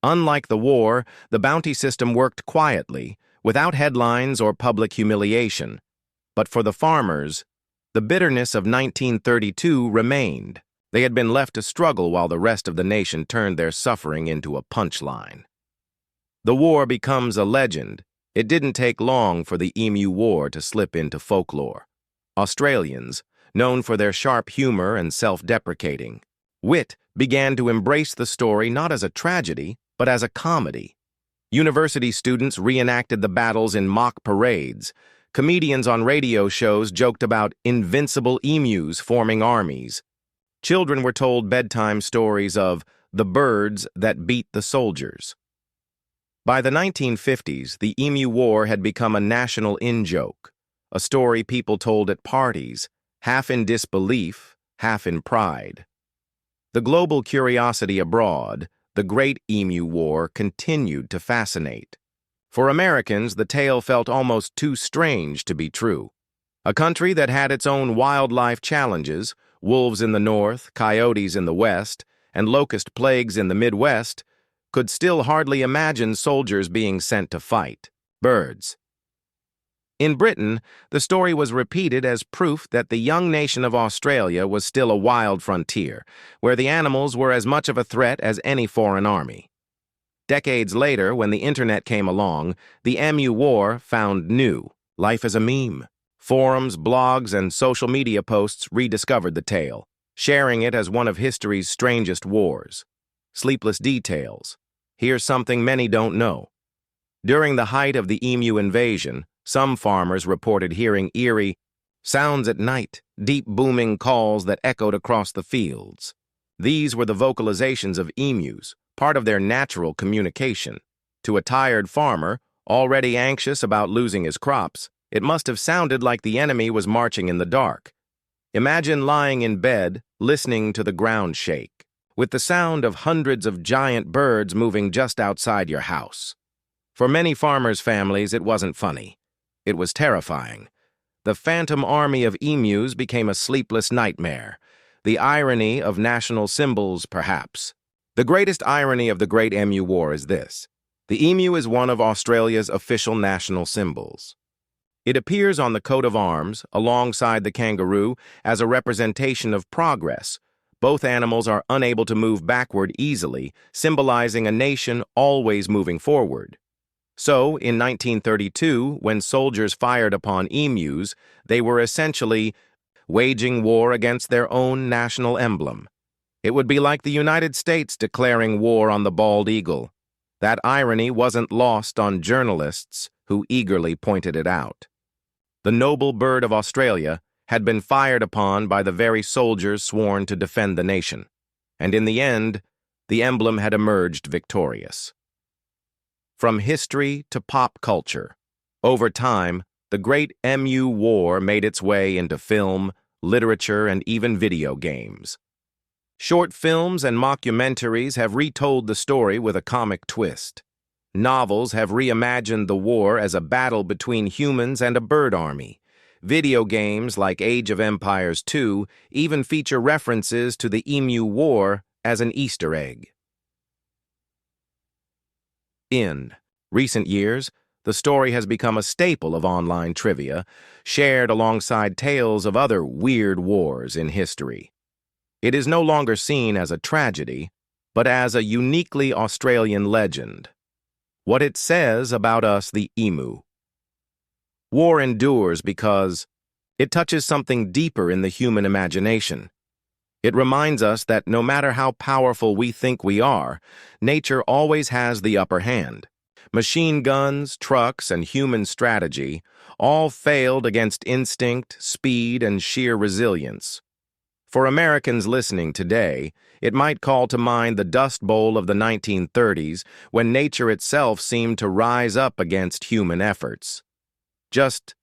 Unlike the war, the bounty system worked quietly, without headlines or public humiliation. But for the farmers, the bitterness of 1932 remained. They had been left to struggle while the rest of the nation turned their suffering into a punchline. The war becomes a legend. It didn't take long for the Emu War to slip into folklore. Australians, known for their sharp humor and self-deprecating wit, began to embrace the story not as a tragedy, but as a comedy. University students reenacted the battles in mock parades. Comedians on radio shows joked about invincible emus forming armies. Children were told bedtime stories of the birds that beat the soldiers. By the 1950s, the Emu War had become a national in-joke, a story people told at parties, half in disbelief, half in pride. The global curiosity abroad, the Great Emu War, continued to fascinate. For Americans, the tale felt almost too strange to be true. A country that had its own wildlife challenges, wolves in the north, coyotes in the west, and locust plagues in the Midwest, could still hardly imagine soldiers being sent to fight birds. In Britain, the story was repeated as proof that the young nation of Australia was still a wild frontier, where the animals were as much of a threat as any foreign army. Decades later, when the internet came along, the Emu War found new life as a meme. Forums, blogs, and social media posts rediscovered the tale, sharing it as one of history's strangest wars. Sleepless details. Here's something many don't know. During the height of the emu invasion, some farmers reported hearing eerie sounds at night, deep booming calls that echoed across the fields. These were the vocalizations of emus, part of their natural communication. To a tired farmer, already anxious about losing his crops, it must have sounded like the enemy was marching in the dark. Imagine lying in bed, listening to the ground shake, with the sound of hundreds of giant birds moving just outside your house. For many farmers' families, it wasn't funny. It was terrifying. The phantom army of emus became a sleepless nightmare. The irony of national symbols, perhaps. The greatest irony of the Great Emu War is this. The emu is one of Australia's official national symbols. It appears on the coat of arms, alongside the kangaroo, as a representation of progress. Both animals are unable to move backward easily, symbolizing a nation always moving forward. So, in 1932, when soldiers fired upon emus, they were essentially waging war against their own national emblem. It would be like the United States declaring war on the bald eagle. That irony wasn't lost on journalists who eagerly pointed it out. The noble bird of Australia had been fired upon by the very soldiers sworn to defend the nation, and in the end, the emblem had emerged victorious. From history to pop culture, over time, the Great Emu War made its way into film, literature, and even video games. Short films and mockumentaries have retold the story with a comic twist. Novels have reimagined the war as a battle between humans and a bird army. Video games like Age of Empires 2 even feature references to the Emu War as an Easter egg. In recent years, the story has become a staple of online trivia, shared alongside tales of other weird wars in history. It is no longer seen as a tragedy, but as a uniquely Australian legend. What it says about us, the emu. War endures because it touches something deeper in the human imagination. It reminds us that no matter how powerful we think we are, nature always has the upper hand. Machine guns, trucks, and human strategy, all failed against instinct, speed, and sheer resilience. For Americans listening today, it might call to mind the Dust Bowl of the 1930s, when nature itself seemed to rise up against human efforts. Just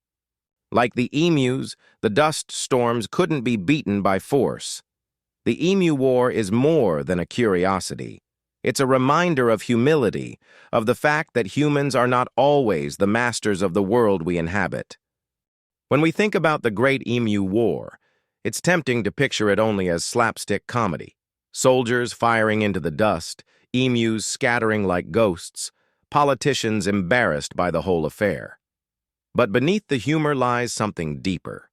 like the emus, the dust storms couldn't be beaten by force. The Emu War is more than a curiosity. It's a reminder of humility, of the fact that humans are not always the masters of the world we inhabit. When we think about the Great Emu War, it's tempting to picture it only as slapstick comedy. Soldiers firing into the dust, emus scattering like ghosts, politicians embarrassed by the whole affair. But beneath the humor lies something deeper.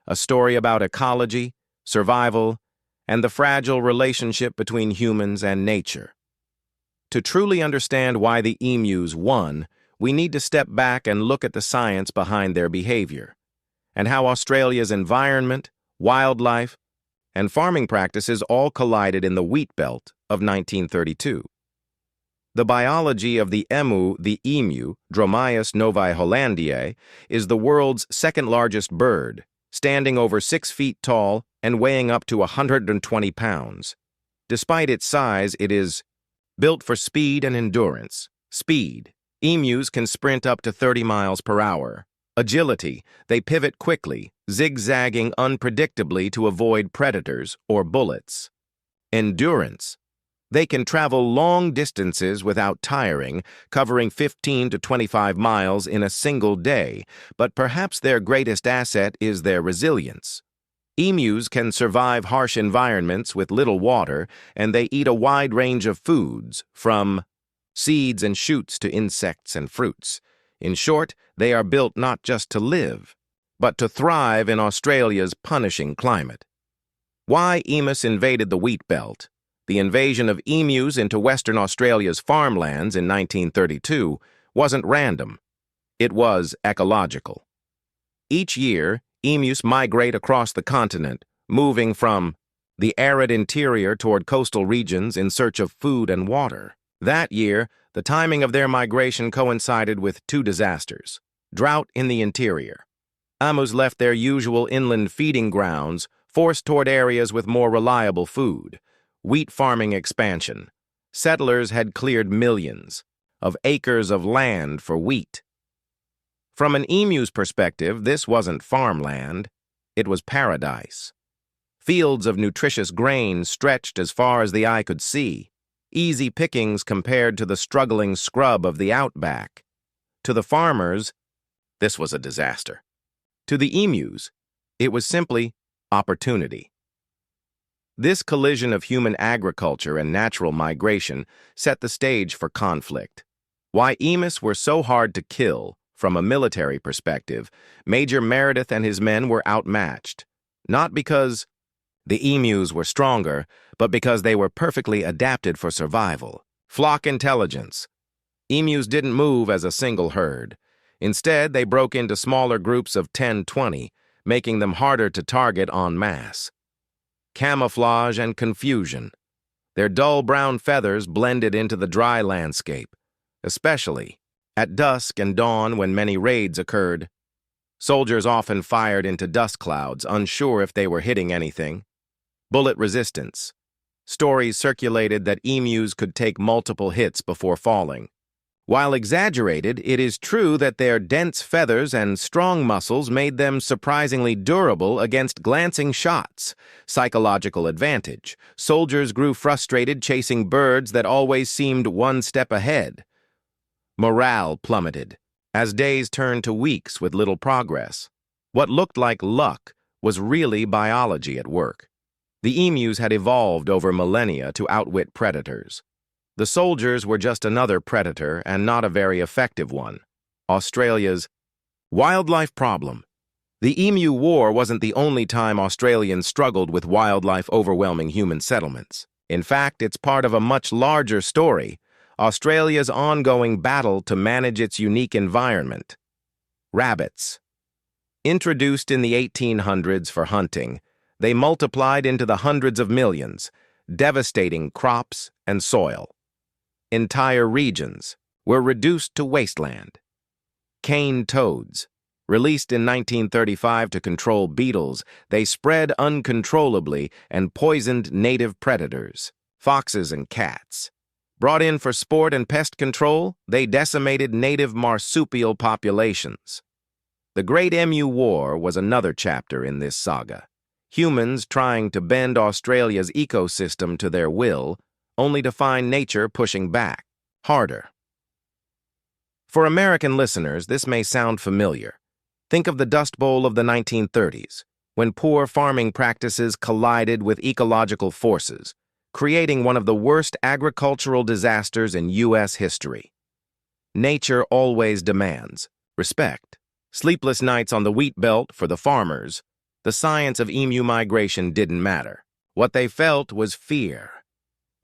A story about ecology, survival, and the fragile relationship between humans and nature. To truly understand why the emus won, we need to step back and look at the science behind their behavior, and how Australia's environment, wildlife, and farming practices all collided in the wheat belt of 1932. The biology of the emu, Dromaeus novae hollandiae, is the world's second-largest bird, standing over 6 feet tall and weighing up to 120 pounds. Despite its size, it is built for speed and endurance. Speed. Emus can sprint up to 30 miles per hour. Agility. They pivot quickly, zigzagging unpredictably to avoid predators or bullets. Endurance. They can travel long distances without tiring, covering 15 to 25 miles in a single day, but perhaps their greatest asset is their resilience. Emus can survive harsh environments with little water, and they eat a wide range of foods, from seeds and shoots to insects and fruits. In short, they are built not just to live, but to thrive in Australia's punishing climate. Why emus invaded the wheat belt? The invasion of emus into Western Australia's farmlands in 1932 wasn't random. It was ecological. Each year, emus migrate across the continent, moving from the arid interior toward coastal regions in search of food and water. That year, the timing of their migration coincided with 2 disasters. Drought in the interior. Emus left their usual inland feeding grounds, forced toward areas with more reliable food. Wheat farming expansion. Settlers had cleared millions of acres of land for wheat. From an emu's perspective, this wasn't farmland, it was paradise. Fields of nutritious grain stretched as far as the eye could see, easy pickings compared to the struggling scrub of the outback. To the farmers, this was a disaster. To the emus, it was simply opportunity. This collision of human agriculture and natural migration set the stage for conflict. Why emus were so hard to kill, from a military perspective, Major Meredith and his men were outmatched. Not because the emus were stronger, but because they were perfectly adapted for survival. Flock intelligence. Emus didn't move as a single herd. Instead, they broke into smaller groups of 10-20, making them harder to target en masse. Camouflage and confusion. Their dull brown feathers blended into the dry landscape, especially at dusk and dawn when many raids occurred. Soldiers often fired into dust clouds, unsure if they were hitting anything. Bullet resistance. Stories circulated that emus could take multiple hits before falling. While exaggerated, it is true that their dense feathers and strong muscles made them surprisingly durable against glancing shots. Psychological advantage. Soldiers grew frustrated chasing birds that always seemed one step ahead. Morale plummeted as days turned to weeks with little progress. What looked like luck was really biology at work. The emus had evolved over millennia to outwit predators. The soldiers were just another predator, and not a very effective one. Australia's wildlife problem. The Emu War wasn't the only time Australians struggled with wildlife overwhelming human settlements. In fact, it's part of a much larger story, Australia's ongoing battle to manage its unique environment. Rabbits. Introduced in the 1800s for hunting, they multiplied into the hundreds of millions, devastating crops and soil. Entire regions were reduced to wasteland. Cane toads. Released in 1935 to control beetles, they spread uncontrollably and poisoned native predators, foxes and cats. Brought in for sport and pest control, they decimated native marsupial populations. The Great Emu War was another chapter in this saga. Humans trying to bend Australia's ecosystem to their will, only to find nature pushing back, harder. For American listeners, this may sound familiar. Think of the Dust Bowl of the 1930s, when poor farming practices collided with ecological forces, creating one of the worst agricultural disasters in U.S. history. Nature always demands respect. Sleepless nights on the wheat belt for the farmers. The science of emu migration didn't matter. What they felt was fear.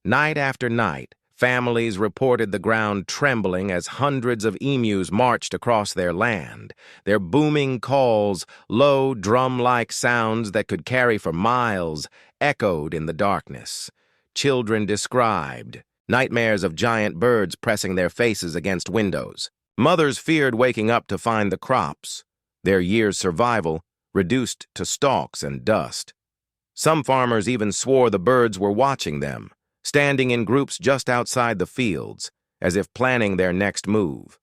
Night after night, families reported the ground trembling as hundreds of emus marched across their land, their booming calls, low drum-like sounds that could carry for miles, echoed in the darkness. Children described nightmares of giant birds pressing their faces against windows. Mothers feared waking up to find the crops, their year's survival, reduced to stalks and dust. Some farmers even swore the birds were watching them, standing in groups just outside the fields, as if planning their next move.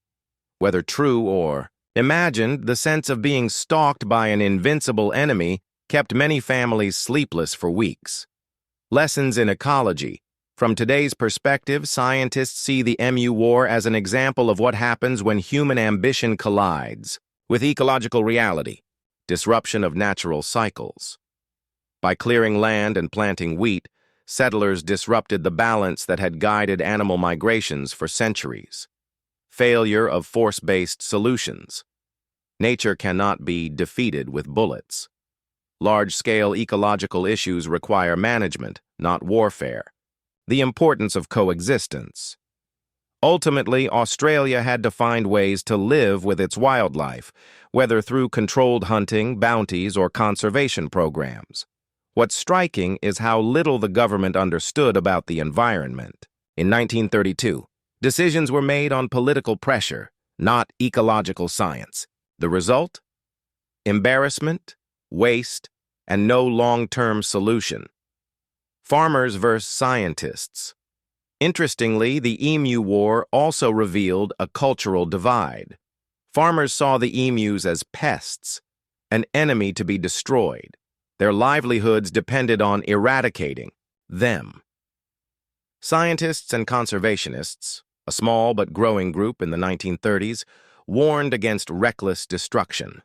Whether true or imagined, the sense of being stalked by an invincible enemy kept many families sleepless for weeks. Lessons in ecology. From today's perspective, scientists see the Emu War as an example of what happens when human ambition collides with ecological reality, disruption of natural cycles. By clearing land and planting wheat, settlers disrupted the balance that had guided animal migrations for centuries. Failure of force-based solutions. Nature cannot be defeated with bullets. Large-scale ecological issues require management, not warfare. The importance of coexistence. Ultimately, Australia had to find ways to live with its wildlife, whether through controlled hunting, bounties, or conservation programs. What's striking is how little the government understood about the environment. In 1932, decisions were made on political pressure, not ecological science. The result? Embarrassment, waste, and no long-term solution. Farmers versus scientists. Interestingly, the Emu War also revealed a cultural divide. Farmers saw the emus as pests, an enemy to be destroyed. Their livelihoods depended on eradicating them. Scientists and conservationists, a small but growing group in the 1930s, warned against reckless destruction.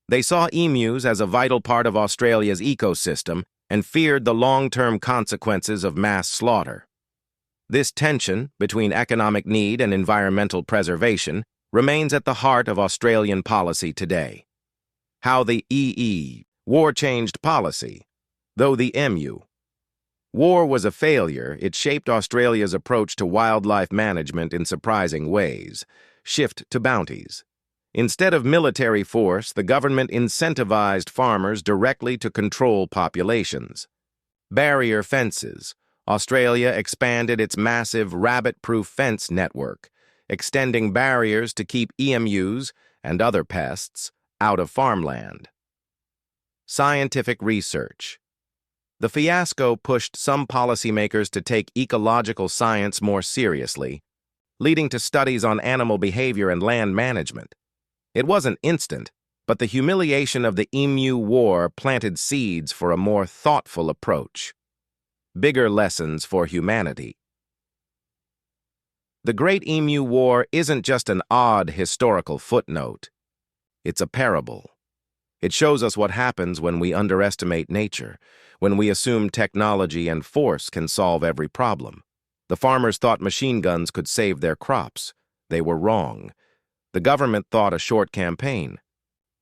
They saw emus as a vital part of Australia's ecosystem and feared the long-term consequences of mass slaughter. This tension between economic need and environmental preservation remains at the heart of Australian policy today. How the war changed policy. Though the Emu War was a failure, it shaped Australia's approach to wildlife management in surprising ways. Shift to bounties. Instead of military force, the government incentivized farmers directly to control populations. Barrier fences. Australia expanded its massive rabbit-proof fence network, extending barriers to keep emus and other pests out of farmland. Scientific research. The fiasco pushed some policymakers to take ecological science more seriously, leading to studies on animal behavior and land management. It wasn't instant, but the humiliation of the Emu War planted seeds for a more thoughtful approach. Bigger lessons for humanity. The Great Emu War isn't just an odd historical footnote. It's a parable. It shows us what happens when we underestimate nature, when we assume technology and force can solve every problem. The farmers thought machine guns could save their crops. They were wrong. The government thought a short campaign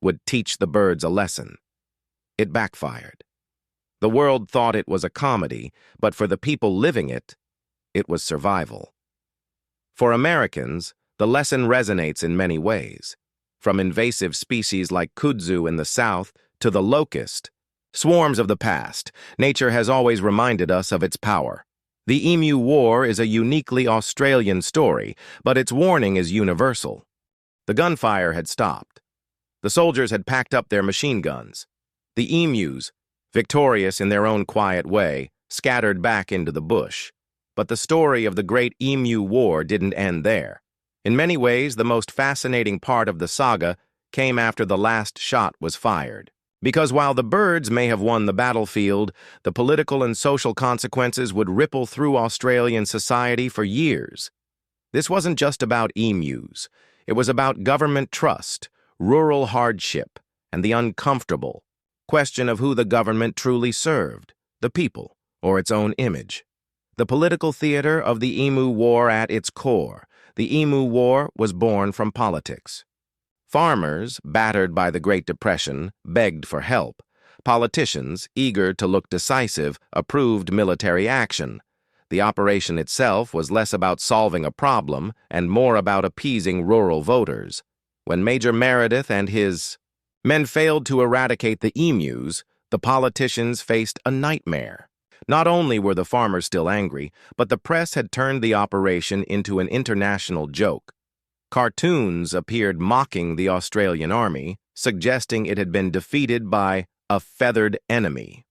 would teach the birds a lesson. It backfired. The world thought it was a comedy, but for the people living it, it was survival. For Americans, the lesson resonates in many ways. From invasive species like kudzu in the South to the locust, swarms of the past, nature has always reminded us of its power. The Emu War is a uniquely Australian story, but its warning is universal. The gunfire had stopped. The soldiers had packed up their machine guns. The emus, victorious in their own quiet way, scattered back into the bush. But the story of the Great Emu War didn't end there. In many ways, the most fascinating part of the saga came after the last shot was fired. Because while the birds may have won the battlefield, the political and social consequences would ripple through Australian society for years. This wasn't just about emus. It was about government trust, rural hardship, and the uncomfortable question of who the government truly served, the people, or its own image. The political theater of the Emu War at its core, the Emu War was born from politics. Farmers, battered by the Great Depression, begged for help. Politicians, eager to look decisive, approved military action. The operation itself was less about solving a problem and more about appeasing rural voters. When Major Meredith and his men failed to eradicate the emus, the politicians faced a nightmare. Not only were the farmers still angry, but the press had turned the operation into an international joke. Cartoons appeared mocking the Australian army, suggesting it had been defeated by a feathered enemy.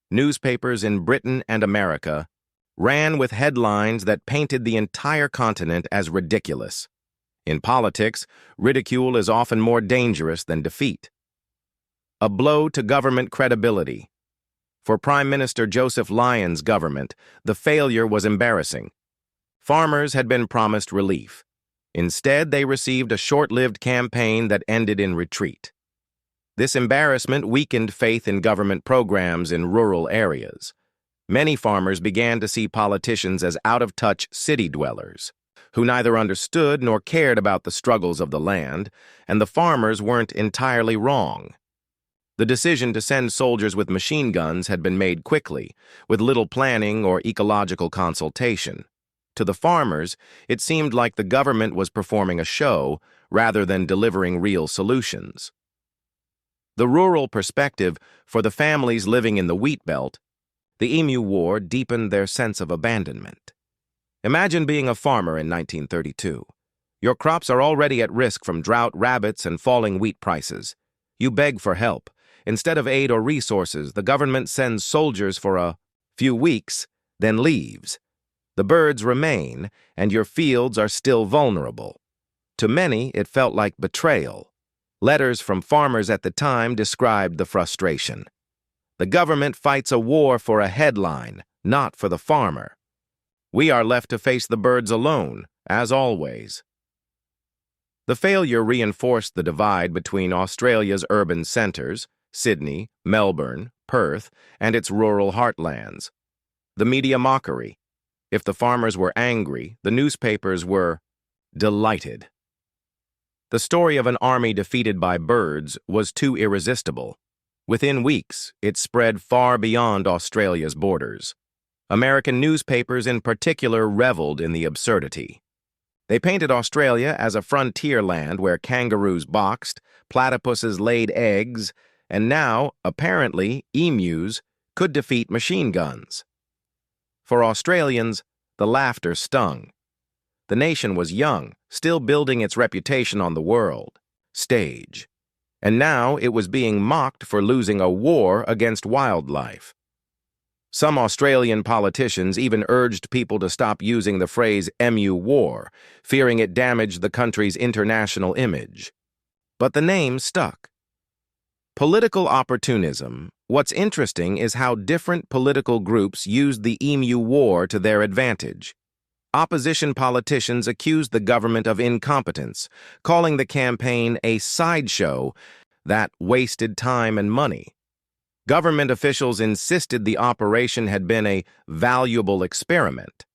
Newspapers in Britain and America ran with headlines that painted the entire continent as ridiculous. In politics, ridicule is often more dangerous than defeat. A blow to government credibility. For Prime Minister Joseph Lyon's government, the failure was embarrassing. Farmers had been promised relief. Instead, they received a short-lived campaign that ended in retreat. This embarrassment weakened faith in government programs in rural areas. Many farmers began to see politicians as out-of-touch city dwellers, who neither understood nor cared about the struggles of the land, and the farmers weren't entirely wrong. The decision to send soldiers with machine guns had been made quickly, with little planning or ecological consultation. To the farmers, it seemed like the government was performing a show rather than delivering real solutions. The rural perspective for the families living in the wheat belt, the Emu War deepened their sense of abandonment. Imagine being a farmer in 1932. Your crops are already at risk from drought, rabbits, and falling wheat prices. You beg for help. Instead of aid or resources, the government sends soldiers for a few weeks, then leaves. The birds remain, and your fields are still vulnerable. To many, it felt like betrayal. Letters from farmers at the time described the frustration. The government fights a war for a headline, not for the farmer. We are left to face the birds alone, as always. The failure reinforced the divide between Australia's urban centres, Sydney, Melbourne, Perth, and its rural heartlands. The media mockery. If the farmers were angry, the newspapers were delighted. The story of an army defeated by birds was too irresistible. Within weeks, it spread far beyond Australia's borders. American newspapers in particular reveled in the absurdity. They painted Australia as a frontier land where kangaroos boxed, platypuses laid eggs, and now, apparently, emus could defeat machine guns. For Australians, the laughter stung. The nation was young, still building its reputation on the world stage. And now it was being mocked for losing a war against wildlife. Some Australian politicians even urged people to stop using the phrase Emu War, fearing it damaged the country's international image. But the name stuck. Political opportunism. What's interesting is how different political groups used the Emu War to their advantage. Opposition politicians accused the government of incompetence, calling the campaign a sideshow that wasted time and money. Government officials insisted the operation had been a valuable experiment,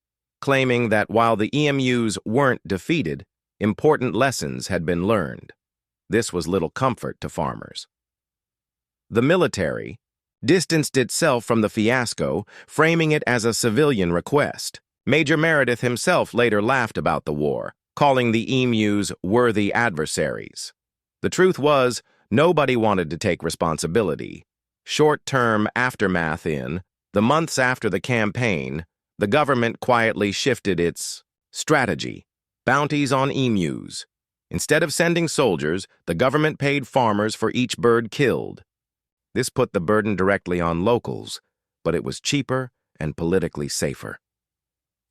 claiming that while the emus weren't defeated, important lessons had been learned. This was little comfort to farmers. The military distanced itself from the fiasco, framing it as a civilian request. Major Meredith himself later laughed about the war, calling the emus worthy adversaries. The truth was, nobody wanted to take responsibility. Short-term aftermath in the months after the campaign, the government quietly shifted its strategy. Bounties on emus, Instead of sending soldiers, the government paid farmers for each bird killed. This put the burden directly on locals, but it was cheaper and politically safer.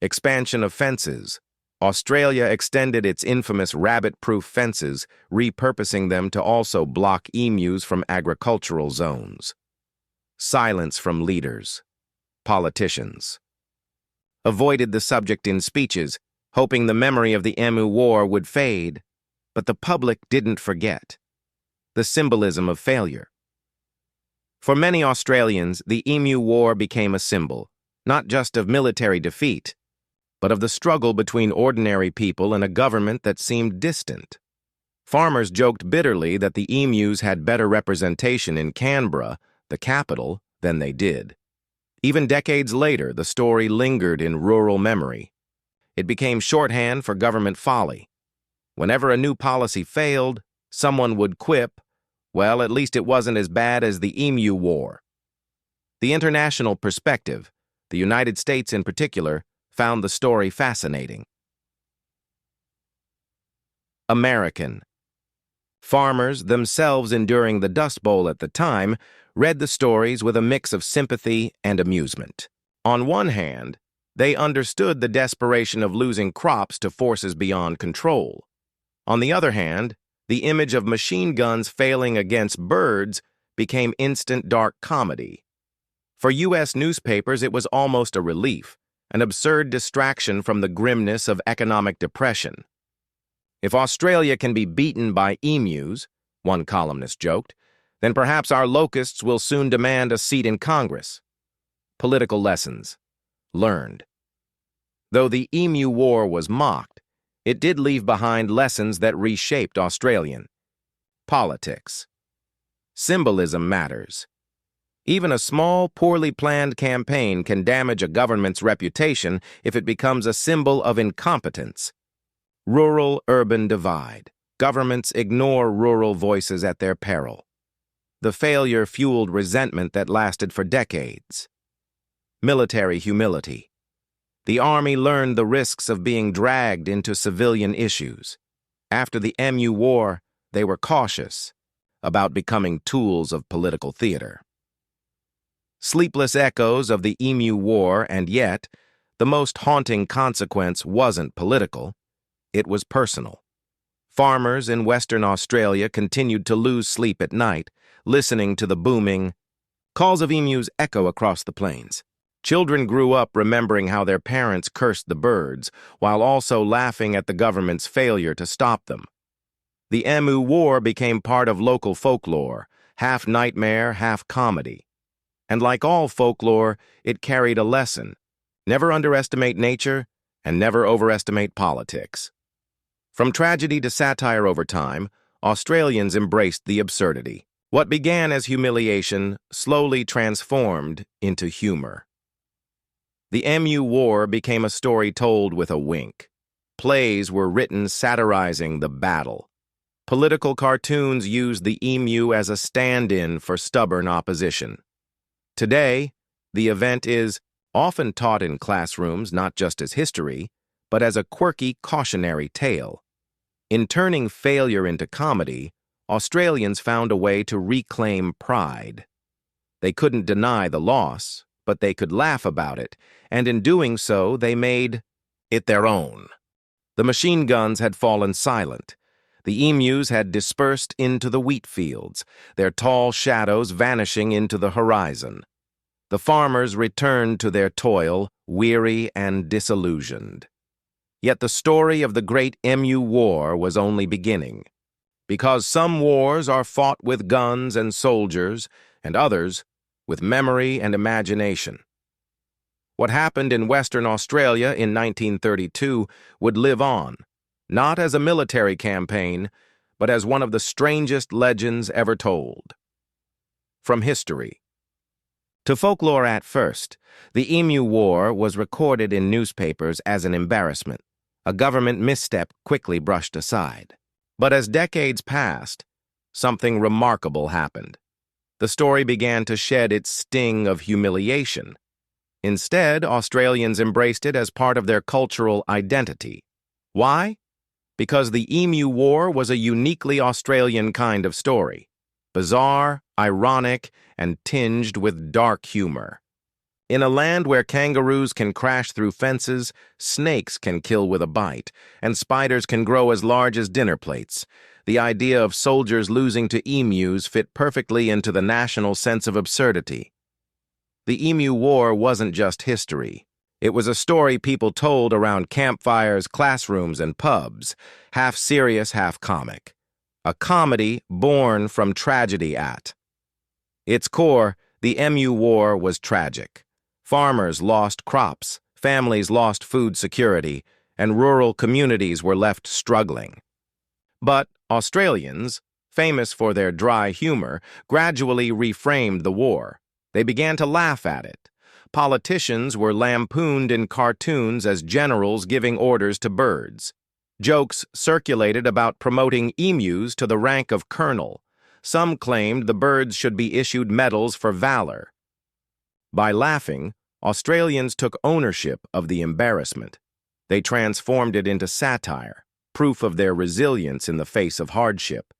Expansion of fences. Australia extended its infamous rabbit-proof fences, repurposing them to also block emus from agricultural zones. Silence from leaders. Politicians avoided the subject in speeches, hoping the memory of the Emu War would fade, but the public didn't forget. The symbolism of failure. For many Australians, the Emu War became a symbol, not just of military defeat, but of the struggle between ordinary people and a government that seemed distant. Farmers joked bitterly that the emus had better representation in Canberra, the capital, than they did. Even decades later, the story lingered in rural memory. It became shorthand for government folly. Whenever a new policy failed, someone would quip, well, at least it wasn't as bad as the Emu War. The international perspective, the United States in particular, found the story fascinating. American. Farmers, themselves enduring the Dust Bowl at the time, read the stories with a mix of sympathy and amusement. On one hand, they understood the desperation of losing crops to forces beyond control. On the other hand, the image of machine guns failing against birds became instant dark comedy. For U.S. newspapers, it was almost a relief, an absurd distraction from the grimness of economic depression. If Australia can be beaten by emus, one columnist joked, then perhaps our locusts will soon demand a seat in Congress. Political lessons learned. Though the Emu War was mocked, it did leave behind lessons that reshaped Australian politics. Symbolism matters. Even a small, poorly planned campaign can damage a government's reputation if it becomes a symbol of incompetence. Rural-urban divide. Governments ignore rural voices at their peril. The failure fueled resentment that lasted for decades. Military humility. The Army learned the risks of being dragged into civilian issues. After the Emu War, they were cautious about becoming tools of political theater. Sleepless echoes of the Emu War, and yet, the most haunting consequence wasn't political, it was personal. Farmers in Western Australia continued to lose sleep at night, listening to the booming calls of emus echo across the plains. Children grew up remembering how their parents cursed the birds, while also laughing at the government's failure to stop them. The Emu War became part of local folklore, half nightmare, half comedy. And like all folklore, it carried a lesson. Never underestimate nature, and never overestimate politics. From tragedy to satire over time, Australians embraced the absurdity. What began as humiliation slowly transformed into humor. The Emu War became a story told with a wink. Plays were written satirizing the battle. Political cartoons used the emu as a stand-in for stubborn opposition. Today, the event is often taught in classrooms not just as history, but as a quirky cautionary tale. In turning failure into comedy, Australians found a way to reclaim pride. They couldn't deny the loss, but they could laugh about it, and in doing so, they made it their own. The machine guns had fallen silent. The emus had dispersed into the wheat fields, their tall shadows vanishing into the horizon. The farmers returned to their toil, weary and disillusioned. Yet the story of the Great Emu War was only beginning. Because some wars are fought with guns and soldiers, and others with memory and imagination. What happened in Western Australia in 1932 would live on, not as a military campaign, but as one of the strangest legends ever told. From history. To folklore at first, the Emu War was recorded in newspapers as an embarrassment, a government misstep quickly brushed aside. But as decades passed, something remarkable happened. The story began to shed its sting of humiliation. Instead, Australians embraced it as part of their cultural identity. Why? because the Emu War was a uniquely Australian kind of story. Bizarre, ironic, and tinged with dark humor. In a land where kangaroos can crash through fences, snakes can kill with a bite, and spiders can grow as large as dinner plates, the idea of soldiers losing to emus fit perfectly into the national sense of absurdity. The Emu War wasn't just history. It was a story people told around campfires, classrooms, and pubs, half serious, half comic. A comedy born from tragedy at its core, the Emu War was tragic. Farmers lost crops, families lost food security, and rural communities were left struggling. But Australians, famous for their dry humor, gradually reframed the war. They began to laugh at it. Politicians were lampooned in cartoons as generals giving orders to birds. Jokes circulated about promoting emus to the rank of colonel. Some claimed the birds should be issued medals for valor. By laughing, Australians took ownership of the embarrassment. They transformed it into satire, proof of their resilience in the face of hardship.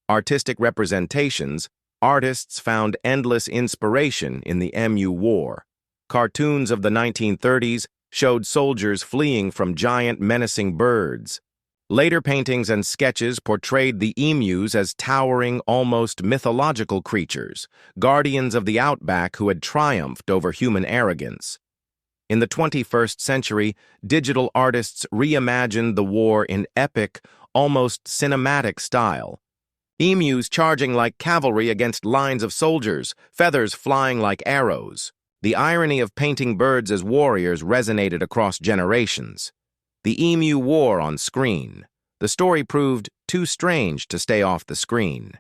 Artistic representations, artists found endless inspiration in the Emu War. Cartoons of the 1930s showed soldiers fleeing from giant menacing birds. Later paintings and sketches portrayed the emus as towering, almost mythological creatures, guardians of the outback who had triumphed over human arrogance. In the 21st century, digital artists reimagined the war in epic, almost cinematic style. Emus charging like cavalry against lines of soldiers, feathers flying like arrows. The irony of painting birds as warriors resonated across generations. The Emu War on screen. The story proved too strange to stay off the screen.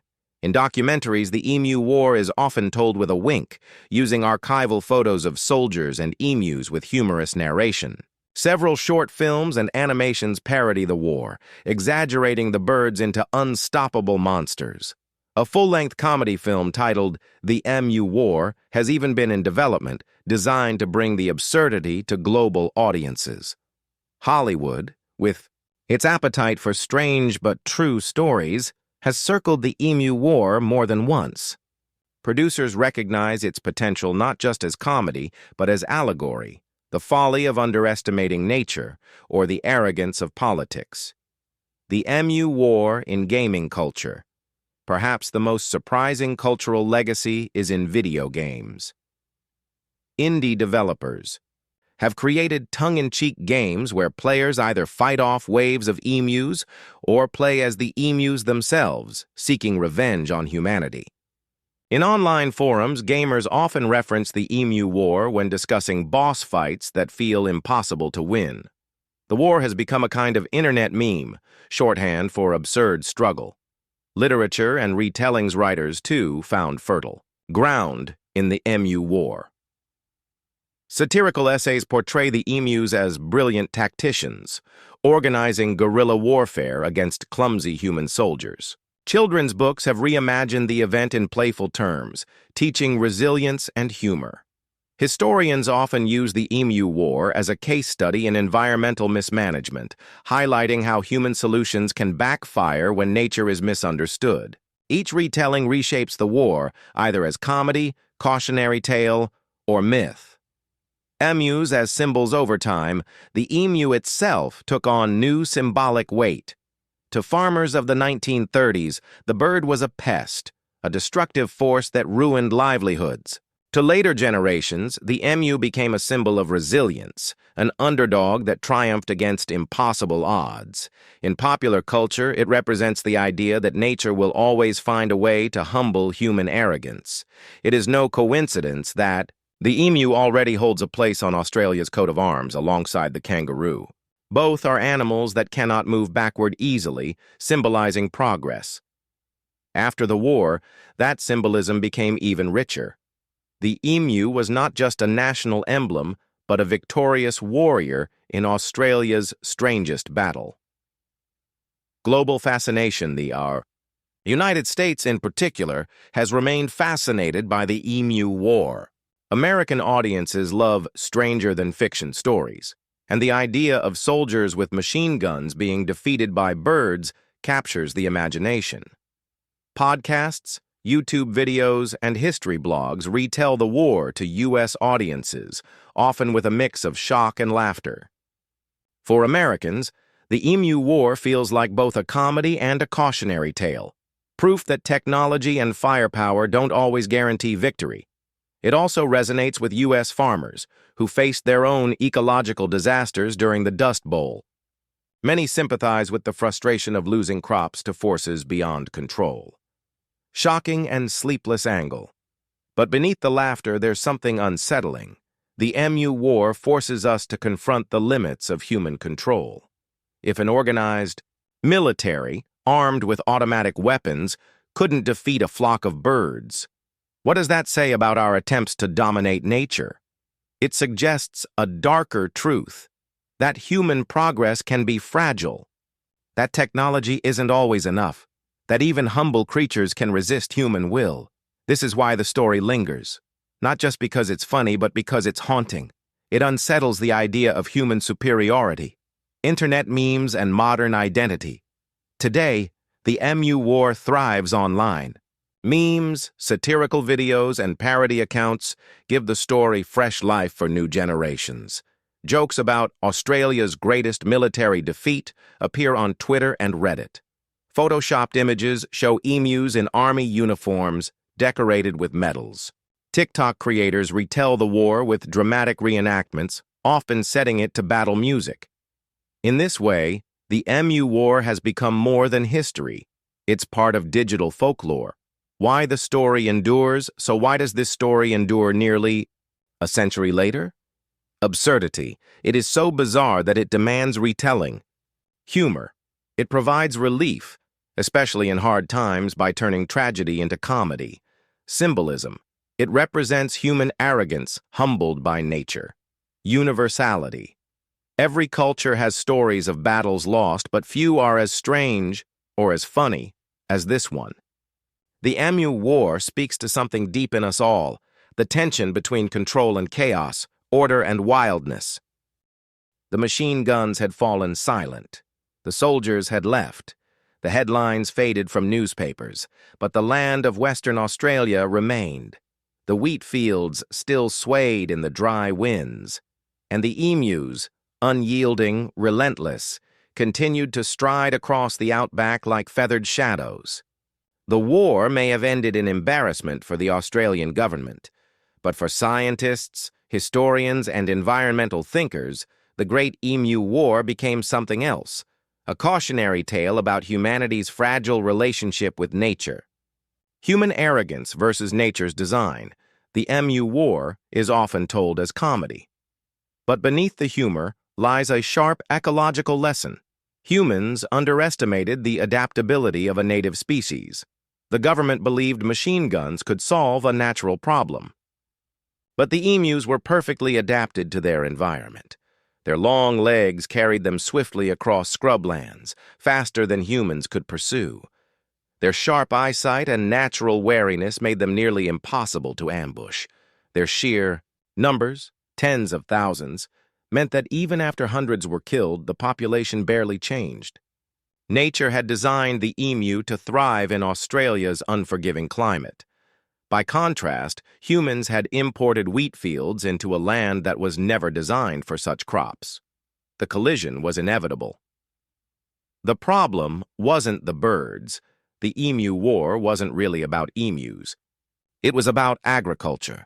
In documentaries, the Emu War is often told with a wink, using archival photos of soldiers and emus with humorous narration. Several short films and animations parody the war, exaggerating the birds into unstoppable monsters. A full-length comedy film titled The Emu War has even been in development, designed to bring the absurdity to global audiences. Hollywood, with its appetite for strange but true stories, has circled the Emu War more than once. Producers recognize its potential not just as comedy, but as allegory, the folly of underestimating nature, or the arrogance of politics. The Emu War in gaming culture. Perhaps the most surprising cultural legacy is in video games. Indie developers have created tongue-in-cheek games where players either fight off waves of emus or play as the emus themselves, seeking revenge on humanity. In online forums, gamers often reference the Emu War when discussing boss fights that feel impossible to win. The war has become a kind of internet meme, shorthand for absurd struggle. Literature and retellings writers, too, found fertile ground in the Emu War. Satirical essays portray the emus as brilliant tacticians, organizing guerrilla warfare against clumsy human soldiers. Children's books have reimagined the event in playful terms, teaching resilience and humor. Historians often use the Emu War as a case study in environmental mismanagement, highlighting how human solutions can backfire when nature is misunderstood. Each retelling reshapes the war, either as comedy, cautionary tale, or myth. Emus as symbols over time, the emu itself took on new symbolic weight. To farmers of the 1930s, the bird was a pest, a destructive force that ruined livelihoods. To later generations, the emu became a symbol of resilience, an underdog that triumphed against impossible odds. In popular culture, it represents the idea that nature will always find a way to humble human arrogance. It is no coincidence that the emu already holds a place on Australia's coat of arms alongside the kangaroo. Both are animals that cannot move backward easily, symbolizing progress. After the war, that symbolism became even richer. The emu was not just a national emblem, but a victorious warrior in Australia's strangest battle. Global fascination. The United States, in particular, has remained fascinated by the Emu War. American audiences love stranger-than-fiction stories. and the idea of soldiers with machine guns being defeated by birds captures the imagination. Podcasts, YouTube videos, and history blogs retell the war to U.S. audiences, often with a mix of shock and laughter. For Americans, the Emu War feels like both a comedy and a cautionary tale, proof that technology and firepower don't always guarantee victory. It also resonates with U.S. farmers, who faced their own ecological disasters during the Dust Bowl. Many sympathize with the frustration of losing crops to forces beyond control. Shocking and sleepless angle. But beneath the laughter, there's something unsettling. The Emu War forces us to confront the limits of human control. If an organized military, armed with automatic weapons, couldn't defeat a flock of birds, what does that say about our attempts to dominate nature? It suggests a darker truth, that human progress can be fragile, that technology isn't always enough, that even humble creatures can resist human will. This is why the story lingers, not just because it's funny, but because it's haunting. It unsettles the idea of human superiority, internet memes, and modern identity. Today, the Emu War thrives online. Memes, satirical videos, and parody accounts give the story fresh life for new generations. Jokes about Australia's greatest military defeat appear on Twitter and Reddit. Photoshopped images show emus in army uniforms decorated with medals. TikTok creators retell the war with dramatic reenactments, often setting it to battle music. In this way, the Emu War has become more than history. It's part of digital folklore. Why the story endures? So why does this story endure nearly a century later? Absurdity. It is so bizarre that it demands retelling. Humor. It provides relief, especially in hard times, by turning tragedy into comedy. Symbolism. It represents human arrogance humbled by nature. Universality. Every culture has stories of battles lost, but few are as strange or as funny as this one. The Emu War speaks to something deep in us all, the tension between control and chaos, order and wildness. The machine guns had fallen silent. The soldiers had left. The headlines faded from newspapers, but the land of Western Australia remained. The wheat fields still swayed in the dry winds, and the emus, unyielding, relentless, continued to stride across the outback like feathered shadows. The war may have ended in embarrassment for the Australian government, but for scientists, historians, and environmental thinkers, the Great Emu War became something else, a cautionary tale about humanity's fragile relationship with nature. Human arrogance versus nature's design. The Emu War is often told as comedy. But beneath the humor lies a sharp ecological lesson. Humans underestimated the adaptability of a native species. The government believed machine guns could solve a natural problem. But the emus were perfectly adapted to their environment. Their long legs carried them swiftly across scrublands, faster than humans could pursue. Their sharp eyesight and natural wariness made them nearly impossible to ambush. Their sheer numbers, tens of thousands, meant that even after hundreds were killed, the population barely changed. Nature had designed the emu to thrive in Australia's unforgiving climate. By contrast, humans had imported wheat fields into a land that was never designed for such crops. The collision was inevitable. The problem wasn't the birds. The Emu War wasn't really about emus. It was about agriculture.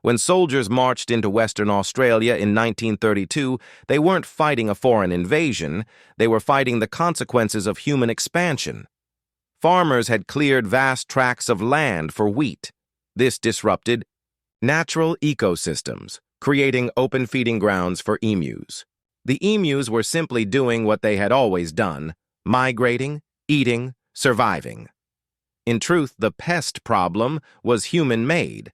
When soldiers marched into Western Australia in 1932, they weren't fighting a foreign invasion, they were fighting the consequences of human expansion. Farmers had cleared vast tracts of land for wheat. This disrupted natural ecosystems, creating open feeding grounds for emus. The emus were simply doing what they had always done, migrating, eating, surviving. In truth, the pest problem was human-made.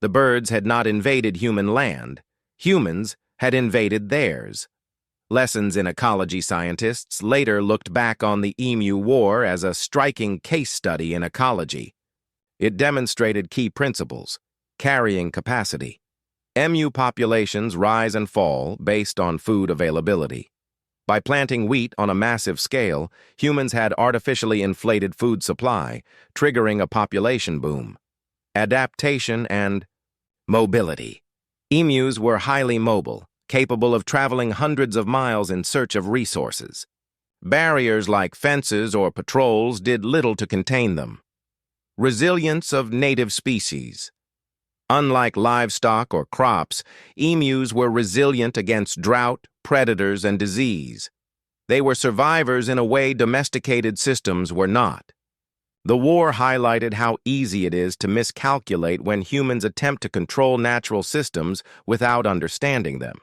The birds had not invaded human land. Humans had invaded theirs. Lessons in ecology scientists later looked back on the Emu War as a striking case study in ecology. It demonstrated key principles: carrying capacity, Emu populations rise and fall based on food availability. By planting wheat on a massive scale, humans had artificially inflated food supply, triggering a population boom. Adaptation and mobility. Emus were highly mobile, capable of traveling hundreds of miles in search of resources. Barriers like fences or patrols did little to contain them. Resilience of native species. Unlike livestock or crops, emus were resilient against drought, predators, and disease. They were survivors in a way domesticated systems were not. The war highlighted how easy it is to miscalculate when humans attempt to control natural systems without understanding them.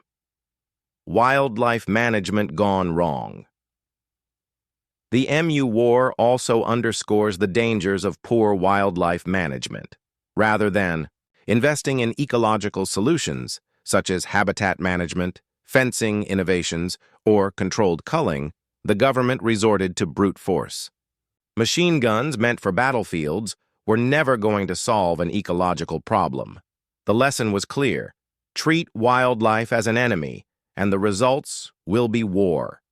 Wildlife management gone wrong. The Emu War also underscores the dangers of poor wildlife management. Rather than investing in ecological solutions, such as habitat management, fencing innovations, or controlled culling, the government resorted to brute force. Machine guns meant for battlefields were never going to solve an ecological problem. The lesson was clear: treat wildlife as an enemy, and the results will be war.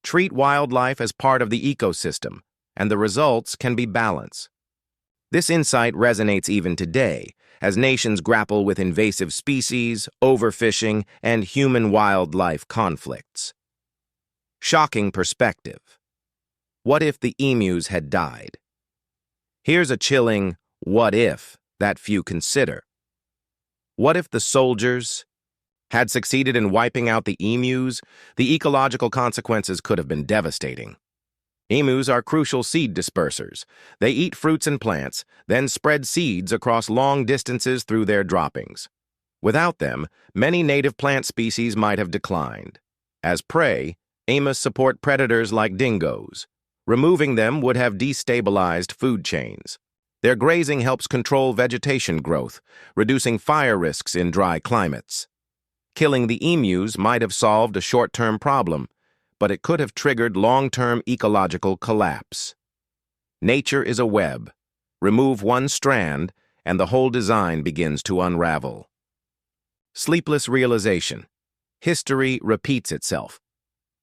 Treat wildlife as part of the ecosystem, and the results can be balance. This insight resonates even today, as nations grapple with invasive species, overfishing, and human-wildlife conflicts. Shocking perspective. What if the emus had died? Here's a chilling what if that few consider. What if the soldiers had succeeded in wiping out the emus? The ecological consequences could have been devastating. Emus are crucial seed dispersers. They eat fruits and plants, then spread seeds across long distances through their droppings. Without them, many native plant species might have declined. As prey, emus support predators like dingoes. Removing them would have destabilized food chains. Their grazing helps control vegetation growth, reducing fire risks in dry climates. Killing the emus might have solved a short-term problem, but it could have triggered long-term ecological collapse. Nature is a web. Remove one strand, and the whole design begins to unravel. Sleepless realization. History repeats itself.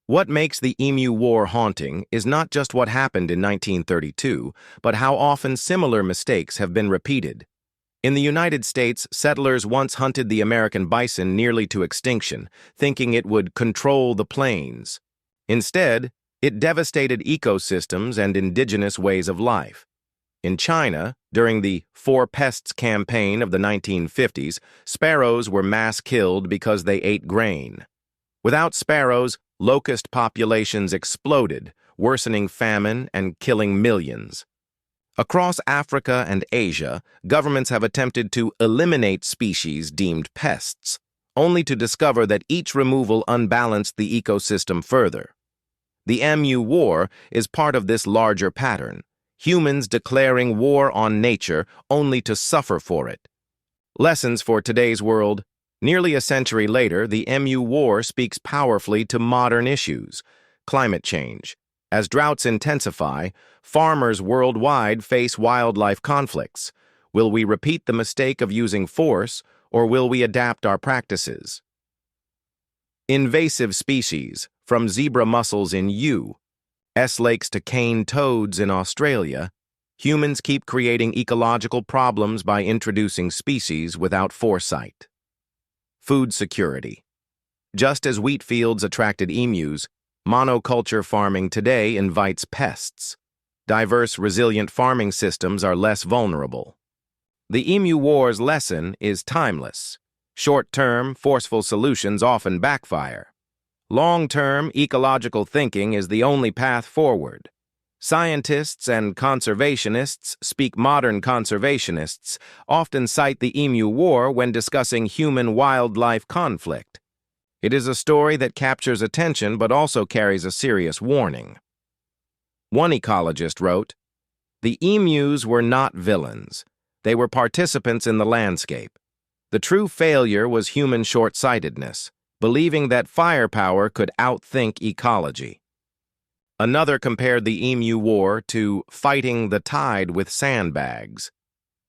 What makes the Emu War haunting is not just what happened in 1932, but how often similar mistakes have been repeated. In the United States, settlers once hunted the American bison nearly to extinction, thinking it would control the plains. Instead, it devastated ecosystems and indigenous ways of life. In China, during the Four Pests campaign of the 1950s, sparrows were mass killed because they ate grain. Without sparrows, locust populations exploded, worsening famine and killing millions. Across Africa and Asia, governments have attempted to eliminate species deemed pests, only to discover that each removal unbalanced the ecosystem further. The Emu War is part of this larger pattern, humans declaring war on nature only to suffer for it. Lessons for today's world. Nearly a century later, the Emu War speaks powerfully to modern issues. Climate change. As droughts intensify, farmers worldwide face wildlife conflicts. Will we repeat the mistake of using force, or will we adapt our practices? Invasive species, from zebra mussels in U.S. lakes to cane toads in Australia, humans keep creating ecological problems by introducing species without foresight. Food security. Just as wheat fields attracted emus, monoculture farming today invites pests. Diverse, resilient farming systems are less vulnerable. The Emu War's lesson is timeless. Short-term, forceful solutions often backfire. Long-term, ecological thinking is the only path forward. Scientists and conservationists, modern conservationists, often cite the Emu War when discussing human-wildlife conflict. It is a story that captures attention but also carries a serious warning. One ecologist wrote, "The emus were not villains. They were participants in the landscape. The true failure was human short-sightedness, believing that firepower could outthink ecology." Another compared the Emu War to fighting the tide with sandbags.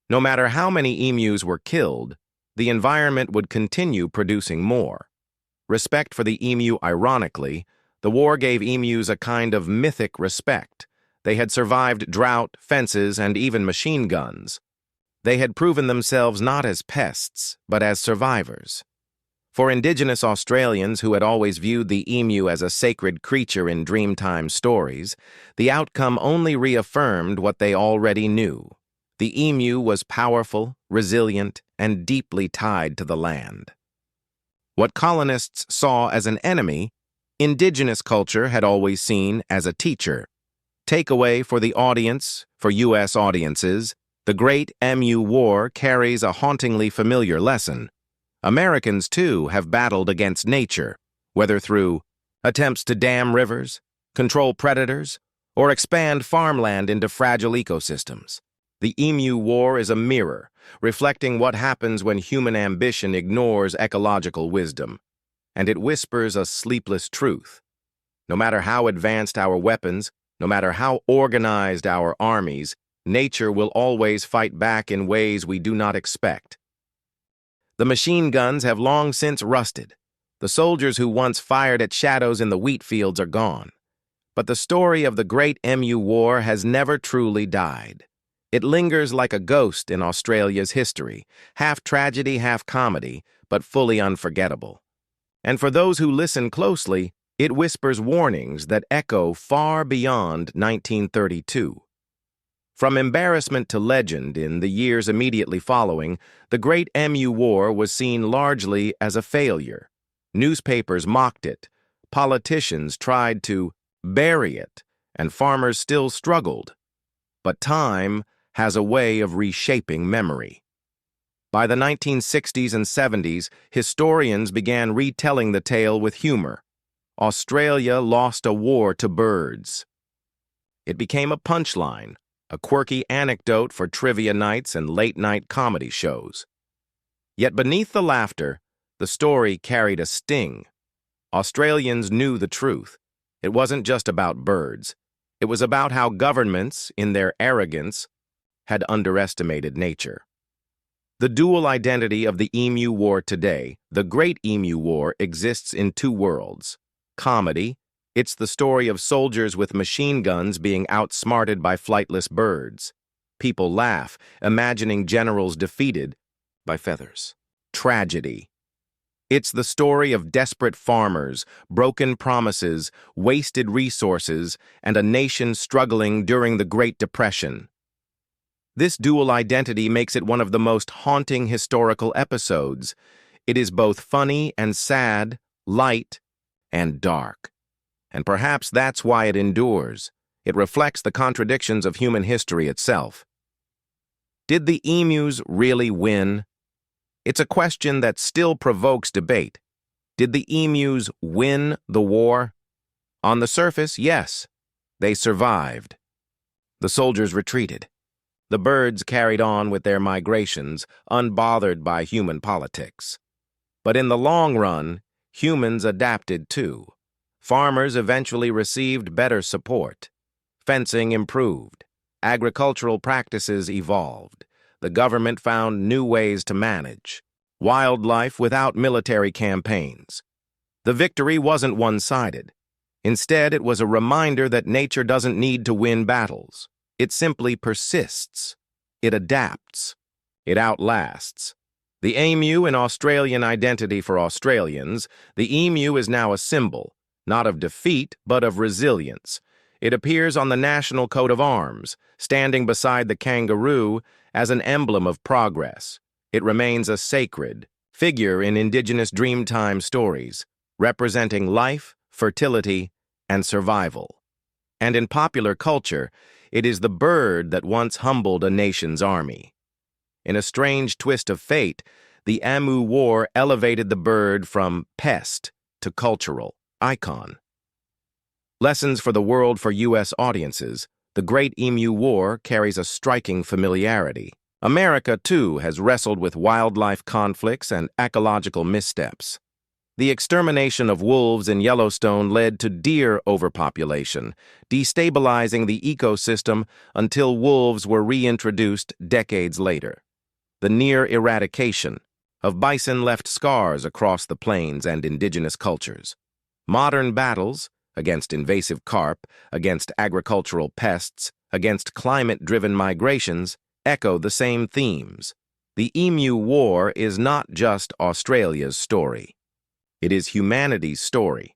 No matter how many emus were killed, the environment would continue producing more. Respect for the emu, ironically, the war gave emus a kind of mythic respect. They had survived drought, fences, and even machine guns. They had proven themselves not as pests, but as survivors. For indigenous Australians who had always viewed the emu as a sacred creature in Dreamtime stories, the outcome only reaffirmed what they already knew. The emu was powerful, resilient, and deeply tied to the land. What colonists saw as an enemy, indigenous culture had always seen as a teacher. Takeaway for the audience, for U.S. audiences, the Great Emu War carries a hauntingly familiar lesson. Americans, too, have battled against nature, whether through attempts to dam rivers, control predators, or expand farmland into fragile ecosystems. The Emu War is a mirror, reflecting what happens when human ambition ignores ecological wisdom, and it whispers a sleepless truth. No matter how advanced our weapons, no matter how organized our armies, nature will always fight back in ways we do not expect. The machine guns have long since rusted. The soldiers who once fired at shadows in the wheat fields are gone. But the story of the Great Emu War has never truly died. It lingers like a ghost in Australia's history, half tragedy, half comedy, but fully unforgettable. And for those who listen closely, it whispers warnings that echo far beyond 1932. From embarrassment to legend in the years immediately following, the Great Emu War was seen largely as a failure. Newspapers mocked it, politicians tried to bury it, and farmers still struggled. But time has a way of reshaping memory. By the 1960s and 70s, historians began retelling the tale with humor. Australia lost a war to birds. It became a punchline, a quirky anecdote for trivia nights and late-night comedy shows. Yet beneath the laughter, the story carried a sting. Australians knew the truth. It wasn't just about birds. It was about how governments, in their arrogance, had underestimated nature. The dual identity of the Emu War today, the Great Emu War, exists in two worlds. Comedy, it's the story of soldiers with machine guns being outsmarted by flightless birds. People laugh, imagining generals defeated by feathers. Tragedy, it's the story of desperate farmers, broken promises, wasted resources, and a nation struggling during the Great Depression. This dual identity makes it one of the most haunting historical episodes. It is both funny and sad, light and dark. And perhaps that's why it endures. It reflects the contradictions of human history itself. Did the emus really win? It's a question that still provokes debate. Did the emus win the war? On the surface, yes. They survived. The soldiers retreated. The birds carried on with their migrations, unbothered by human politics. But in the long run, humans adapted too. Farmers eventually received better support. Fencing improved. Agricultural practices evolved. The government found new ways to manage. Wildlife without military campaigns. The victory wasn't one-sided. Instead, it was a reminder that nature doesn't need to win battles. It simply persists. It adapts. It outlasts. The emu in Australian identity for Australians, the emu is now a symbol, not of defeat, but of resilience. It appears on the national coat of arms, standing beside the kangaroo as an emblem of progress. It remains a sacred figure in indigenous Dreamtime stories, representing life, fertility, and survival. And in popular culture, it is the bird that once humbled a nation's army. In a strange twist of fate, the Emu War elevated the bird from pest to cultural icon. Lessons for the world for U.S. audiences, the Great Emu War carries a striking familiarity. America, too, has wrestled with wildlife conflicts and ecological missteps. The extermination of wolves in Yellowstone led to deer overpopulation, destabilizing the ecosystem until wolves were reintroduced decades later. The near eradication, of bison left scars across the plains and indigenous cultures. Modern battles, against invasive carp, against agricultural pests, against climate-driven migrations, echo the same themes. The Emu War is not just Australia's story. It is humanity's story.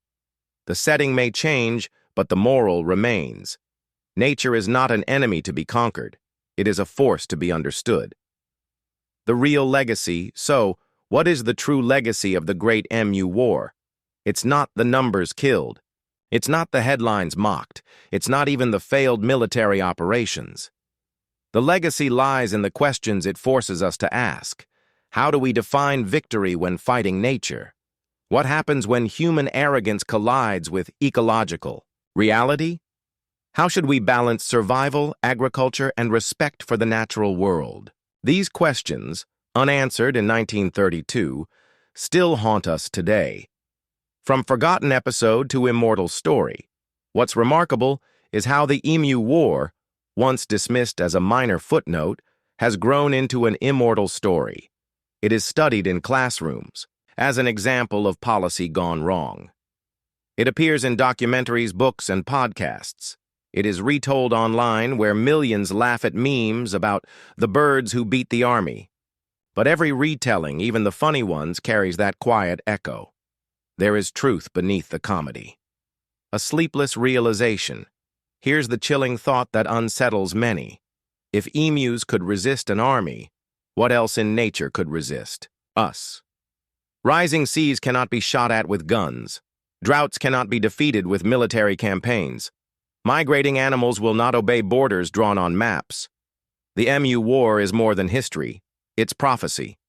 The setting may change, but the moral remains. Nature is not an enemy to be conquered. It is a force to be understood. The real legacy, so, what is the true legacy of the Great Emu War? It's not the numbers killed. It's not the headlines mocked. It's not even the failed military operations. The legacy lies in the questions it forces us to ask. How do we define victory when fighting nature? What happens when human arrogance collides with ecological reality? How should we balance survival, agriculture, and respect for the natural world? These questions, unanswered in 1932, still haunt us today. From forgotten episode to immortal story, what's remarkable is how the Emu War, once dismissed as a minor footnote, has grown into an immortal story. It is studied in classrooms as an example of policy gone wrong. It appears in documentaries, books, and podcasts. It is retold online where millions laugh at memes about the birds who beat the army. But every retelling, even the funny ones, carries that quiet echo. There is truth beneath the comedy. A sleepless realization. Here's the chilling thought that unsettles many. If emus could resist an army, what else in nature could resist? Us. Rising seas cannot be shot at with guns. Droughts cannot be defeated with military campaigns. Migrating animals will not obey borders drawn on maps. The Emu War is more than history. It's prophecy.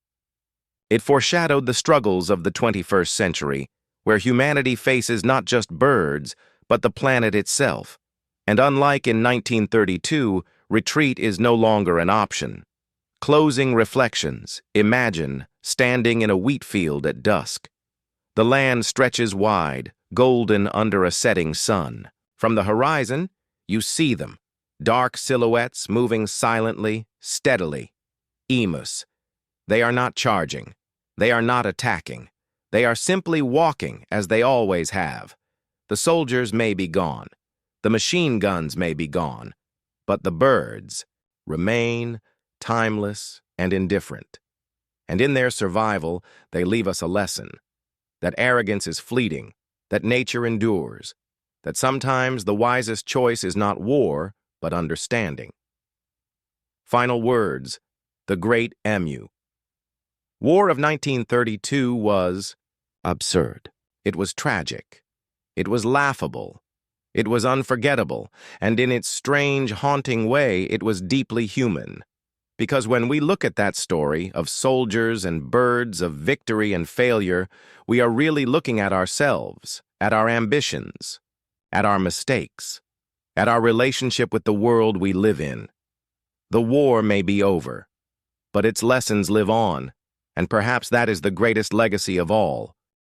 It foreshadowed the struggles of the 21st century, where humanity faces not just birds, but the planet itself. And unlike in 1932, retreat is no longer an option. Closing reflections. Imagine standing in a wheat field at dusk. The land stretches wide, golden under a setting sun. From the horizon, you see them, dark silhouettes moving silently, steadily. Emus. They are not charging. They are not attacking. They are simply walking as they always have. The soldiers may be gone. The machine guns may be gone. But the birds remain timeless and indifferent. And in their survival, they leave us a lesson. That arrogance is fleeting, that nature endures, that sometimes the wisest choice is not war, but understanding. Final words. The Great Emu. War of 1932 was absurd. It was tragic. It was laughable. It was unforgettable, and in its strange, haunting way, it was deeply human. Because when we look at that story of soldiers and birds, of victory and failure, we are really looking at ourselves, at our ambitions, at our mistakes, at our relationship with the world we live in. The war may be over, but its lessons live on, and perhaps that is the greatest legacy of all.